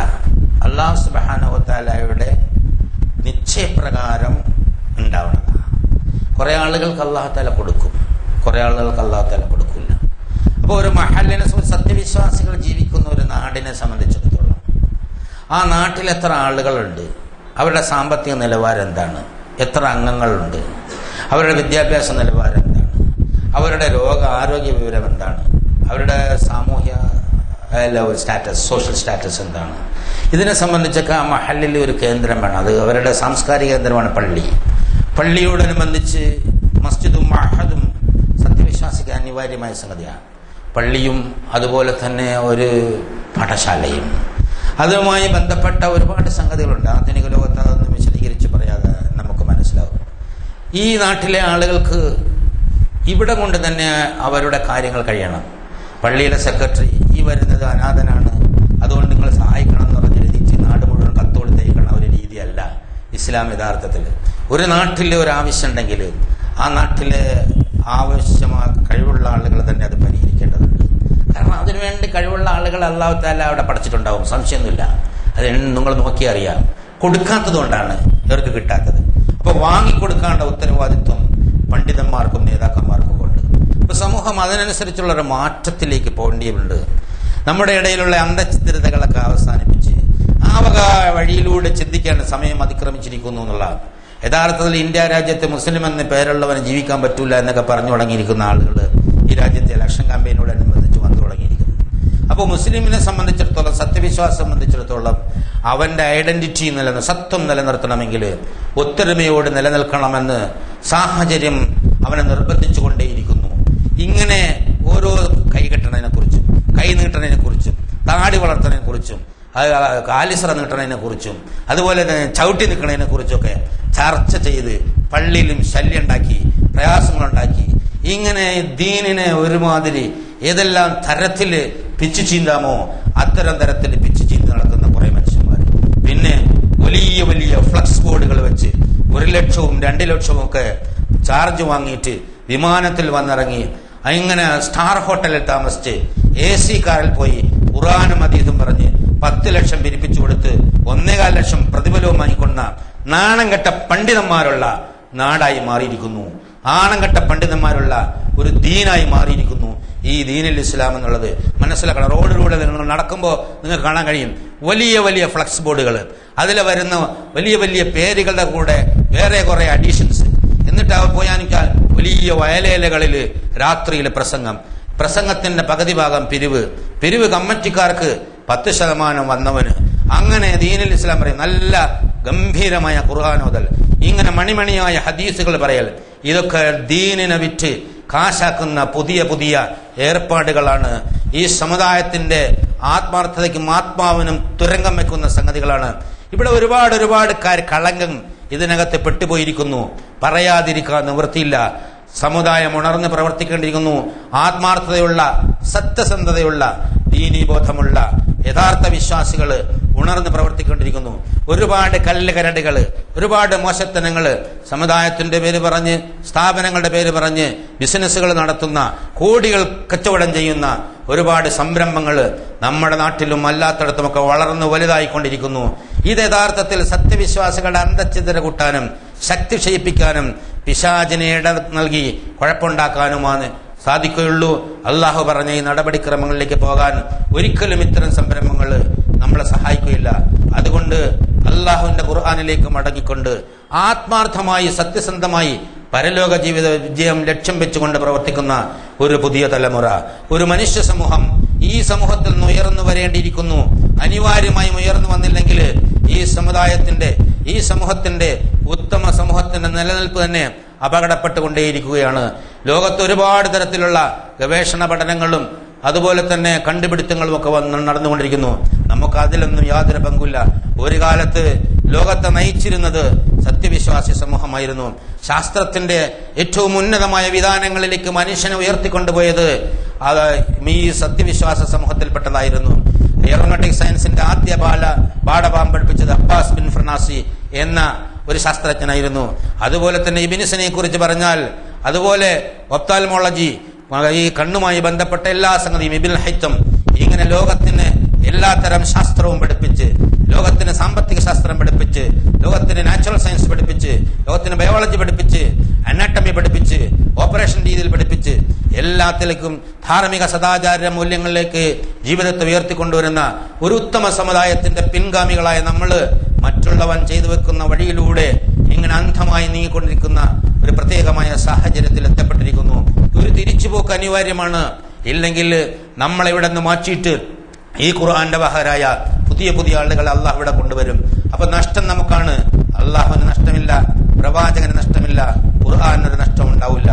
അല്ലാഹു സുബ്ഹാനഹു വ തആലയുടെ നിശ്ചയപ്രകാരം ഉണ്ടാവുന്നതാണ്. കുറേ ആളുകൾക്ക് അല്ലാഹു തആല കൊടുക്കും, കുറേ ആളുകൾക്ക് അല്ലാഹു തആല കൊടുക്കില്ല. അപ്പോൾ ഒരു മഹല്ലിനെ സത്യവിശ്വാസികൾ ജീവിക്കുന്ന ഒരു നാടിനെ സംബന്ധിച്ചിടത്തോളം ആ നാട്ടിൽ എത്ര ആളുകളുണ്ട്, അവരുടെ സാമ്പത്തിക നിലവാരം എന്താണ്, എത്ര അംഗങ്ങളുണ്ട്, അവരുടെ വിദ്യാഭ്യാസ നിലവാരം എന്താണ്, അവരുടെ ആരോഗ്യ വിവരം എന്താണ്, അവരുടെ സാമൂഹ്യ സ്റ്റാറ്റസ്, സോഷ്യൽ സ്റ്റാറ്റസ് എന്താണ്, ഇതിനെ സംബന്ധിച്ചൊക്കെ ആ മഹല്ലിൽ ഒരു കേന്ദ്രം വേണം. അത് അവരുടെ സാംസ്കാരിക കേന്ദ്രമാണ് പള്ളി. പള്ളിയോടനുബന്ധിച്ച് മസ്ജിദും മഹദും സത്യവിശ്വാസിക്ക് അനിവാര്യമായ സംഗതിയാണ്. പള്ളിയും അതുപോലെ തന്നെ ഒരു പാഠശാലയും അതുമായി ബന്ധപ്പെട്ട ഒരുപാട് സംഗതികളുണ്ട്. ആധുനിക ലോകത്ത് അതൊന്നും വിശദീകരിച്ച് പറയാതെ നമുക്ക് മനസ്സിലാവും. ഈ നാട്ടിലെ ആളുകൾക്ക് ഇവിടെ കൊണ്ട് തന്നെ അവരുടെ കാര്യങ്ങൾ കഴിയണം. പള്ളിയിലെ സെക്രട്ടറി ഈ വരുന്നത് അനാഥനാണ്, അതുകൊണ്ട് നിങ്ങൾ സഹായിക്കണം എന്ന് പറഞ്ഞെഴുതിച്ച് നാട് മുഴുവൻ കത്തോടുത്തേക്കണം ഒരു രീതിയല്ല ഇസ്ലാം. യഥാർത്ഥത്തിൽ ഒരു നാട്ടിൽ ഒരു ആവശ്യം ഉണ്ടെങ്കിൽ ആ നാട്ടിലെ ആവശ്യമായ കഴിവുള്ള ആളുകൾ തന്നെ അത് പരിഹരിക്കേണ്ടതുണ്ട്. കാരണം അതിനുവേണ്ടി കഴിവുള്ള ആളുകൾ അല്ലാഹു തആല അവിടെ പഠിച്ചിട്ടുണ്ടാവും, സംശയമൊന്നുമില്ല. അത് നിങ്ങൾ നോക്കിയറിയാം. കൊടുക്കാത്തത് കൊണ്ടാണ് ഇവർക്ക് കിട്ടാത്തത്. അപ്പൊ വാങ്ങിക്കൊടുക്കാനുള്ള ഉത്തരവാദിത്വം പണ്ഡിതന്മാർക്കും നേതാക്കന്മാർക്കും ഉണ്ട്. ഇപ്പൊ സമൂഹം അതിനനുസരിച്ചുള്ള ഒരു മാറ്റത്തിലേക്ക് പോകേണ്ടതുണ്ട്. നമ്മുടെ ഇടയിലുള്ള അന്ധചിന്തകളൊക്കെ അവസാനിപ്പിച്ച് ആ വക വഴിയിലൂടെ ചിന്തിക്കാൻ സമയം അതിക്രമിച്ചിരിക്കുന്നു എന്നുള്ളതാണ്. യഥാർത്ഥത്തിൽ ഇന്ത്യ രാജ്യത്തെ മുസ്ലിം എന്ന പേരുള്ളവന് ജീവിക്കാൻ പറ്റൂല എന്നൊക്കെ പറഞ്ഞു തുടങ്ങിയിരിക്കുന്ന ആളുകൾ ഈ രാജ്യത്തെ ഇലക്ഷൻ ക്യാമ്പയിനോടനുബന്ധിച്ച് വന്നു തുടങ്ങിയിരിക്കുന്നു. അപ്പോൾ മുസ്ലിമിനെ സംബന്ധിച്ചിടത്തോളം, സത്യവിശ്വാസം സംബന്ധിച്ചിടത്തോളം അവന്റെ ഐഡന്റിറ്റി സത്വം നിലനിർത്തണമെങ്കിൽ ഒത്തൊരുമയോട് നിലനിൽക്കണമെന്ന് സാഹചര്യം അവനെ നിർബന്ധിച്ചു കൊണ്ടേയിരിക്കുന്നു. ഇങ്ങനെ ഓരോ കൈകെട്ടണതിനെ കുറിച്ചും കൈ നീട്ടണതിനെ കുറിച്ചും താടി വളർത്തുന്നതിനെ കുറിച്ചും കാലിസ്ര നീട്ടണതിനെ കുറിച്ചും അതുപോലെ തന്നെ ചവിട്ടി നിൽക്കുന്നതിനെ കുറിച്ചൊക്കെ ചർച്ച ചെയ്ത് പള്ളിയിലും ശല്യം ഉണ്ടാക്കി, പ്രയാസങ്ങളുണ്ടാക്കി, ഇങ്ങനെ ദീനിനെ ഒരുമാതിരി ഏതെല്ലാം തരത്തിൽ പിച്ചു ചീന്താമോ അത്തരം തരത്തിൽ പിച്ചു ചീന്തി നടക്കുന്ന കുറെ മനുഷ്യന്മാർ. പിന്നെ വലിയ വലിയ ഫ്ലക്സ് ബോർഡുകൾ വെച്ച് 1 ലക്ഷവും 2 ലക്ഷവും ഒക്കെ ചാർജ് വാങ്ങിയിട്ട് വിമാനത്തിൽ വന്നിറങ്ങി ഇങ്ങനെ സ്റ്റാർ ഹോട്ടലിൽ താമസിച്ച് AC കാറിൽ പോയി ഖുർആനും ഹദീസും പറഞ്ഞ് 10 ലക്ഷം പിരിപ്പിച്ചു കൊടുത്ത് 1.25 ലക്ഷം പ്രതിഫലവും വാങ്ങിക്കൊണ്ട നാണംകെട്ട പണ്ഡിതന്മാരുള്ള നാടായി മാറിയിരിക്കുന്നു. ആണംകെട്ട പണ്ഡിതന്മാരുള്ള ഒരു ദീനായി മാറിയിരിക്കുന്നു ഈ ദീനുൽ ഇസ്ലാം എന്നുള്ളത് മനസ്സിലാക്കണം. റോഡിലൂടെ നിങ്ങൾ നടക്കുമ്പോൾ നിങ്ങൾക്ക് കാണാൻ കഴിയും വലിയ വലിയ ഫ്ലക്സ് ബോർഡുകൾ, അതിൽ വരുന്ന വലിയ വലിയ പേരുകളുടെ കൂടെ വേറെ കുറെ അഡീഷൻസ്. എന്നിട്ട് അവർ പോയാനിക്കാൻ വലിയ വയലേലകളിൽ രാത്രിയിൽ പ്രസംഗത്തിന്റെ പകുതി ഭാഗം പിരിവ് കമ്മിറ്റിക്കാർക്ക് 10% വന്നവന്. അങ്ങനെ ദീനുൽ ഇസ്ലാം പറയും, നല്ല ഗംഭീരമായ ഖുർആനോദൽ, ഇങ്ങനെ മണിമണിയായ ഹദീസുകൾ പറയൽ, ഇതൊക്കെ ദീനിനെ വിറ്റ് കാശാക്കുന്ന പുതിയ പുതിയ ഏർപ്പാടുകളാണ്. ഈ സമുദായത്തിന്റെ ആത്മാർത്ഥതയ്ക്കും ആത്മാവിനും തുരങ്കം വെക്കുന്ന സംഗതികളാണ്. ഇവിടെ ഒരുപാട് കളങ്കം ഇതിനകത്ത് പെട്ടുപോയിരിക്കുന്നു. പറയാതിരിക്കാൻ നിവൃത്തിയില്ല. സമുദായം ഉണർന്ന് പ്രവർത്തിക്കേണ്ടിയിരിക്കുന്നു. ആത്മാർത്ഥതയുള്ള, സത്യസന്ധതയുള്ള, ദീനീബോധമുള്ള യഥാർത്ഥ വിശ്വാസികൾ ഉണർന്ന് പ്രവർത്തിക്കേണ്ടിയിരിക്കുന്നു. ഒരുപാട് കല്ലുകരടുകൾ, ഒരുപാട് മോശത്തനങ്ങൾ സമുദായത്തിന്റെ പേര് പറഞ്ഞ്, സ്ഥാപനങ്ങളുടെ പേര് പറഞ്ഞ് ബിസിനസ്സുകൾ നടത്തുന്ന, കോടികൾ കച്ചവടം ചെയ്യുന്ന ഒരുപാട് സംരംഭങ്ങൾ നമ്മുടെ നാട്ടിലും അല്ലാത്തടത്തുമൊക്കെ വളർന്നു വലുതായിക്കൊണ്ടിരിക്കുന്നു. ഇത് യഥാർത്ഥത്തിൽ സത്യവിശ്വാസികളുടെ അന്തഛിദ്ര കൂട്ടാനും ശക്തി ക്ഷയിപ്പിക്കാനും പിശാചിനെ ഇട നൽകി കുഴപ്പമുണ്ടാക്കാനുമാണ് സാധിക്കുകയുള്ളൂ. അള്ളാഹു പറഞ്ഞ ഈ നടപടിക്രമങ്ങളിലേക്ക് പോകാൻ ഒരിക്കലും ഇത്തരം സംരംഭങ്ങൾ നമ്മളെ സഹായിക്കുകയില്ല. അതുകൊണ്ട് അള്ളാഹുവിന്റെ ഖുർആനിലേക്ക് മടങ്ങിക്കൊണ്ട് ആത്മാർത്ഥമായി സത്യസന്ധമായി പരലോക ജീവിത വിജയം ലക്ഷ്യം വെച്ചുകൊണ്ട് പ്രവർത്തിക്കുന്ന ഒരു പുതിയ തലമുറ, ഒരു മനുഷ്യ സമൂഹം ഈ സമൂഹത്തിൽ നിന്ന് ഉയർന്നു വരേണ്ടിയിരിക്കുന്നു. അനിവാര്യമായും ഉയർന്നു വന്നില്ലെങ്കിൽ ഈ സമുദായത്തിന്റെ, ഈ സമൂഹത്തിന്റെ, ഉത്തമ സമൂഹത്തിന്റെ നിലനിൽപ്പ് തന്നെ അപകടപ്പെട്ടുകൊണ്ടേയിരിക്കുകയാണ്. ലോകത്ത് ഒരുപാട് തരത്തിലുള്ള ഗവേഷണ പഠനങ്ങളും അതുപോലെ തന്നെ കണ്ടുപിടുത്തങ്ങളും ഒക്കെ നടന്നുകൊണ്ടിരിക്കുന്നു. നമുക്ക് അതിലൊന്നും യാതൊരു പങ്കുമില്ല. ഒരു കാലത്ത് ലോകത്തെ നയിച്ചിരുന്നത് സത്യവിശ്വാസി സമൂഹമായിരുന്നു. ശാസ്ത്രത്തിന്റെ ഏറ്റവും ഉന്നതമായ വിധാനങ്ങളിലേക്ക് മനുഷ്യനെ ഉയർത്തിക്കൊണ്ടുപോയത് ഈ സത്യവിശ്വാസ സമൂഹത്തിൽപ്പെട്ടതായിരുന്നു. എയറോനോട്ടിക് സയൻസിന്റെ ആദ്യ പാഠഭാഗം പഠിപ്പിച്ചത് അബ്ബാസ് ബിൻ ഫർനാസി എന്ന ഒരു ശാസ്ത്രജ്ഞനായിരുന്നു. അതുപോലെ തന്നെ ഇബ്നിസിനെ കുറിച്ച് പറഞ്ഞാൽ, അതുപോലെ ഒപ്താൽമോളജി, ഈ കണ്ണുമായി ബന്ധപ്പെട്ട എല്ലാ സംഗതിയും ഇബ്നുൽ ഹൈത്തം, ഇങ്ങനെ ലോകത്തിന് എല്ലാത്തരം ശാസ്ത്രവും പഠിപ്പിച്ച്, ലോകത്തിന് സാമ്പത്തിക ശാസ്ത്രം പഠിപ്പിച്ച്, ലോകത്തിന് നാച്ചുറൽ സയൻസ് പഠിപ്പിച്ച്, ലോകത്തിന് ബയോളജി പഠിപ്പിച്ച്, അനാട്ടമി പഠിപ്പിച്ച്, ഓപ്പറേഷൻ രീതിയിൽ പഠിപ്പിച്ച്, എല്ലാത്തിലേക്കും ധാർമ്മിക സദാചാര മൂല്യങ്ങളിലേക്ക് ജീവിതത്തെ ഉയർത്തിക്കൊണ്ടുവരുന്ന ഒരു ഉത്തമ സമുദായത്തിന്റെ പിൻഗാമികളായ നമ്മൾ മറ്റുള്ളവൻ ചെയ്തു വെക്കുന്ന വഴിയിലൂടെ ഇങ്ങനെ അന്ധമായി നീങ്ങിക്കൊണ്ടിരിക്കുന്ന ഒരു പ്രത്യേകമായ സാഹചര്യത്തിൽ എത്തപ്പെട്ടിരിക്കുന്നു. ഒരു തിരിച്ചുപോക്ക് അനിവാര്യമാണ്. ഇല്ലെങ്കിൽ നമ്മളെവിടെ നിന്ന് മാറ്റിയിട്ട് ഈ ഖുർആന്റെ വഹരായ പുതിയ പുതിയ ആളുകളെ അള്ളാഹു ഇവിടെ കൊണ്ടുവരും. അപ്പൊ നഷ്ടം നമുക്കാണ്. അള്ളാഹുവിന് നഷ്ടമില്ല, പ്രവാചകന് നഷ്ടമില്ല, ഖുർആനൊരു നഷ്ടം ഉണ്ടാവില്ല.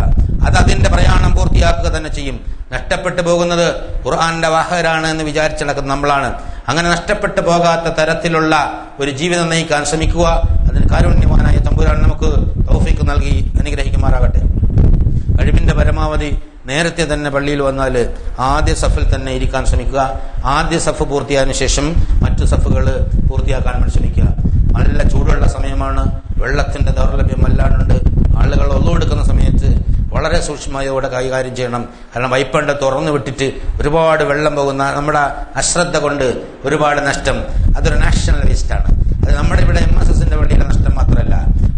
അത് അതിന്റെ പ്രയാണം പൂർത്തിയാക്കുക തന്നെ ചെയ്യും. നഷ്ടപ്പെട്ടു പോകുന്നത് ഖുർആന്റെ വഹരാണ് എന്ന് വിചാരിച്ച് നടക്കുന്ന നമ്മളാണ്. അങ്ങനെ നഷ്ടപ്പെട്ടു പോകാത്ത തരത്തിലുള്ള ഒരു ജീവിതം നയിക്കാൻ ശ്രമിക്കുക. അതിന് കാരുണ്യവാനായ തമ്പുരാൻ നമുക്ക് തൗഫീഖ് നൽകി അനുഗ്രഹിക്കുമാറാകട്ടെ. കഴിവിന്റെ പരമാവധി നേരത്തെ തന്നെ പള്ളിയിൽ വന്നാൽ ആദ്യ സഫിൽ തന്നെ ഇരിക്കാൻ ശ്രമിക്കുക. ആദ്യ സഫ് പൂർത്തിയായതിനു ശേഷം മറ്റു സഫുകൾ പൂർത്തിയാക്കാൻ ശ്രമിക്കുക. നല്ല ചൂടുള്ള സമയമാണ്, വെള്ളത്തിന്റെ ദൗർലഭ്യം വല്ലാണ്ടുണ്ട്. ആളുകൾ ഒന്നുകൊടുക്കുന്ന സമയത്ത് വളരെ സൂക്ഷ്മതയോടെ കൈകാര്യം ചെയ്യണം. കാരണം വൈപ്പണ്ട തുറന്നു വിട്ടിട്ട് ഒരുപാട് വെള്ളം പോകുന്ന നമ്മുടെ അശ്രദ്ധ കൊണ്ട് ഒരുപാട് നഷ്ടം. അതൊരു നാഷണൽ വേസ്റ്റാണ്. അത് നമ്മുടെ ഇവിടെ MSSന്റെ വണ്ടിയുടെ നഷ്ടം മാത്രമല്ല,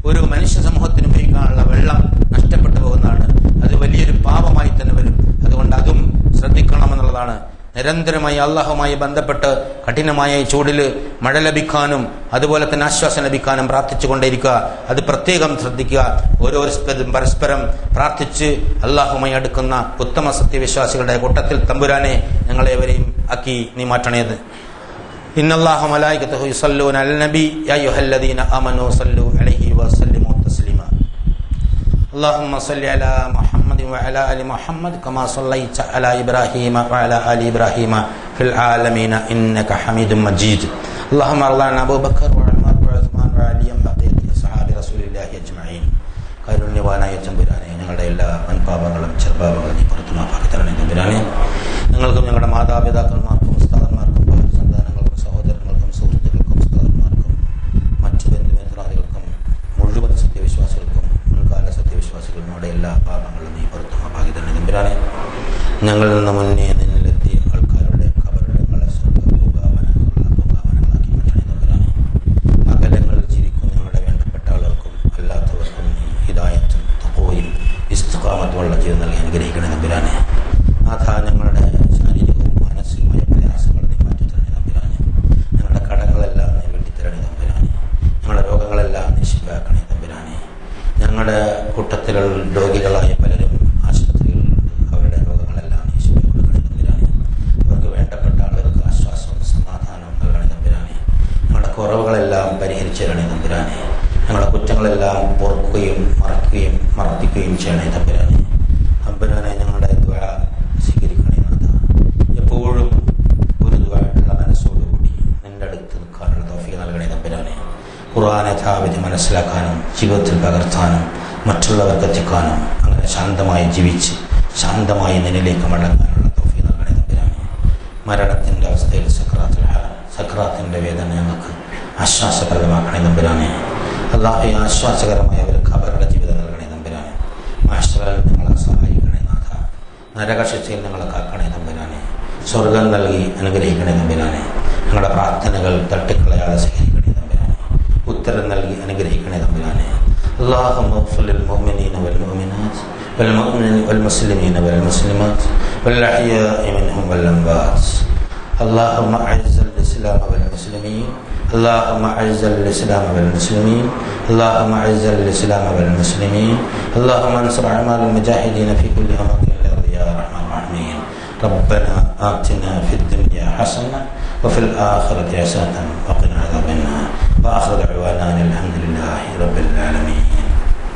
ഒരു മനുഷ്യ സമൂഹത്തിന് ഉപയോഗിക്കാനുള്ള വെള്ളം നഷ്ടപ്പെട്ടു പോകുന്നതാണ്. അത് വലിയൊരു പാപമായി തന്നെ വരും. അതുകൊണ്ട് അതും ശ്രദ്ധിക്കണമെന്നുള്ളതാണ്. നിരന്തരമായി അള്ളാഹുമായി ബന്ധപ്പെട്ട് കഠിനമായ ഈ ചൂടിൽ മഴ ലഭിക്കാനും അതുപോലെ തന്നെ ആശ്വാസം ലഭിക്കാനും പ്രാർത്ഥിച്ചുകൊണ്ടേയിരിക്കുക. അത് പ്രത്യേകം ശ്രദ്ധിക്കുക. ഓരോരുത്തരും പരസ്പരം പ്രാർത്ഥിച്ച് അള്ളാഹുമായി അടുക്കുന്ന ഉത്തമ സത്യവിശ്വാസികളുടെ കൂട്ടത്തിൽ തമ്പുരാനെ ഞങ്ങളേവരെയും ആക്കി നീ മാറ്റണേത്. ഇന്നല്ലാഹു മലായികത്തുഹു യുസല്ലൂന അലൻ നബി യാ അയ്യുഹല്ലദീന ആമനൂ സല്ലു അലൈഹി വസല്ലിമു തസ്ലീമ. اللهم صل على محمد وعلى آل محمد كما صليت على إبراهيم وعلى آل إبراهيم في العالمين إنك حميد مجيد. اللهم ارض عن أبو بكر وعمر وعثمان وعلي بقية أصحاب رسول الله أجمعين. കാരുണ്യവാനായ തമ്പുരാനെ, ഞങ്ങളുടെ എല്ലാ വൻപാപങ്ങളും ചെറുപാപങ്ങളും നീ പുറത്തുമാക്കി തരണേ തമ്പുരാനെ. ഞങ്ങൾക്കും ഞങ്ങളുടെ മാതാപിതാക്കന്മാർക്കും ഉസ്താദന്മാർക്കും സന്താനങ്ങൾക്കും സഹോദരങ്ങൾക്കും സുഹൃത്തുക്കൾക്കും ഉസ്താദന്മാർക്കും മറ്റു ബന്ധുമിത്രാദികൾക്കും മുഴുവൻ സത്യവിശ്വാസികൾക്കും മുൻകാല സത്യവിശ്വാസികളുടെ എല്ലാ പാപങ്ങളും നീ പുറത്തുമാക്കി തരണേ തമ്പുരാനെ. ഞങ്ങളിൽ നിന്ന് മുന്നേ നിന്നിലെത്തിയ ആൾക്കാരുടെ ഖബറിടങ്ങളെ പൂങ്കാവനങ്ങളാക്കി മാറ്റണേ തമ്പുരാനെ. അകലങ്ങളിൽ ജീവിക്കുന്ന ഞങ്ങളുടെ വേണ്ടപ്പെട്ട ആളുകൾക്കും അല്ലാത്തവർക്കും നീ ഹിദായത്തും തഖ്വയും ഇസ്തിഖാമത്തുമുള്ള ജീവിതം നൽകി അനുഗ്രഹിക്കണേ തമ്പുരാനെ. നാഥാ, ഞങ്ങളുടെ ശാരീരികവും മാനസികമായ പ്രയാസങ്ങൾ നീ മാറ്റിത്തരണേ തമ്പുരാനെ. ഞങ്ങളുടെ കടങ്ങളെല്ലാം നീ വെട്ടിത്തരണേ തമ്പുരാനെ. ഞങ്ങളുടെ രോഗങ്ങളെല്ലാം നീ ശിഫാക്കണേ തമ്പുരാനെ. ഞങ്ങളുടെ കൂട്ടത്തിലുള്ള രോഗികളായ പലരും ആശുപത്രികളിലുണ്ട്. അവരുടെ രോഗങ്ങളെല്ലാം നീ ശിഫ കൊടുക്കണേ തമ്പുരാനെ. അവർക്ക് വേണ്ടപ്പെട്ട ആളുകൾക്ക് ആശ്വാസവും സമാധാനവും നൽകണേ തമ്പുരാനെ. ഞങ്ങളുടെ കുറവുകളെല്ലാം പരിഹരിച്ചു തരണേ തമ്പുരാനെ. ഞങ്ങളുടെ കുറ്റങ്ങളെല്ലാം പൊറുക്കുകയും മറപ്പിക്കുകയും ചെയ്യണേ തമ്പുരാനെ. തമ്പുരാനെ, ഞങ്ങളുടെ ദുആ സ്വീകരിക്കണേ നാഥ. എപ്പോഴും ഒരു ദുആയുള്ള മനസ്സോടുകൂടി നിന്റെ അടുത്ത് നിൽക്കാനുള്ള തൗഫീഖ് നൽകണേ തമ്പുരാനെ. ഖുർആൻ യഥാവിധി മനസ്സിലാക്കാനും ജീവിതത്തിൽ പകർത്താനും മറ്റുള്ളവർക്ക് എത്തിക്കാനും അങ്ങനെ ശാന്തമായി ജീവിച്ച് ശാന്തമായി നിന്നിലേക്ക് മടങ്ങാനുള്ള തൗഫീഖ് നൽകണേ തമ്പുരാനെ. മരണത്തിൻ്റെ അവസ്ഥയിൽ സക്രാത്തിൻ്റെ വേദന ഞങ്ങൾക്ക് ആശ്വാസപ്രദമാക്കണേ തമ്പുരാനെ. അല്ലാഹുവേ, ആശ്വാസകരമായ ഒരു ഖബറുടെ ജീവിതം നൽകണേ തമ്പുരാനെ. മാസ്റ്ററിൽ നിങ്ങളെ സഹായിക്കണേ നാഥ. നരകശിക്ഷയിൽ നിങ്ങളെ കാക്കണേ തമ്പുരാനെ. സ്വർഗം നൽകി അനുഗ്രഹിക്കണേ തമ്പുരാനെ. ഞങ്ങളുടെ പ്രാർത്ഥനകൾ തട്ടിക്കളയാതെ സ്വീകരിക്കണേ തമ്പുരാനെ. ഉത്തരം നൽകി അനുഗ്രഹിക്കണേ തമ്പുരാനെ. اللهم اغفر للمؤمنين والمؤمنات والمسلمين والمسلمات والأحياء منهم والأموات. اللهم أعز الإسلام والمسلمين. اللهم أعز الإسلام والمسلمين. اللهم أعز الإسلام والمسلمين. اللهم انصر أعمال المجاهدين في كل أماكن الأرض يا أرحم الراحمين. ربنا آتنا في الدنيا حسنة وفي الآخرة حسنة وقنا عذاب النار. وآخر دعوانا الحمد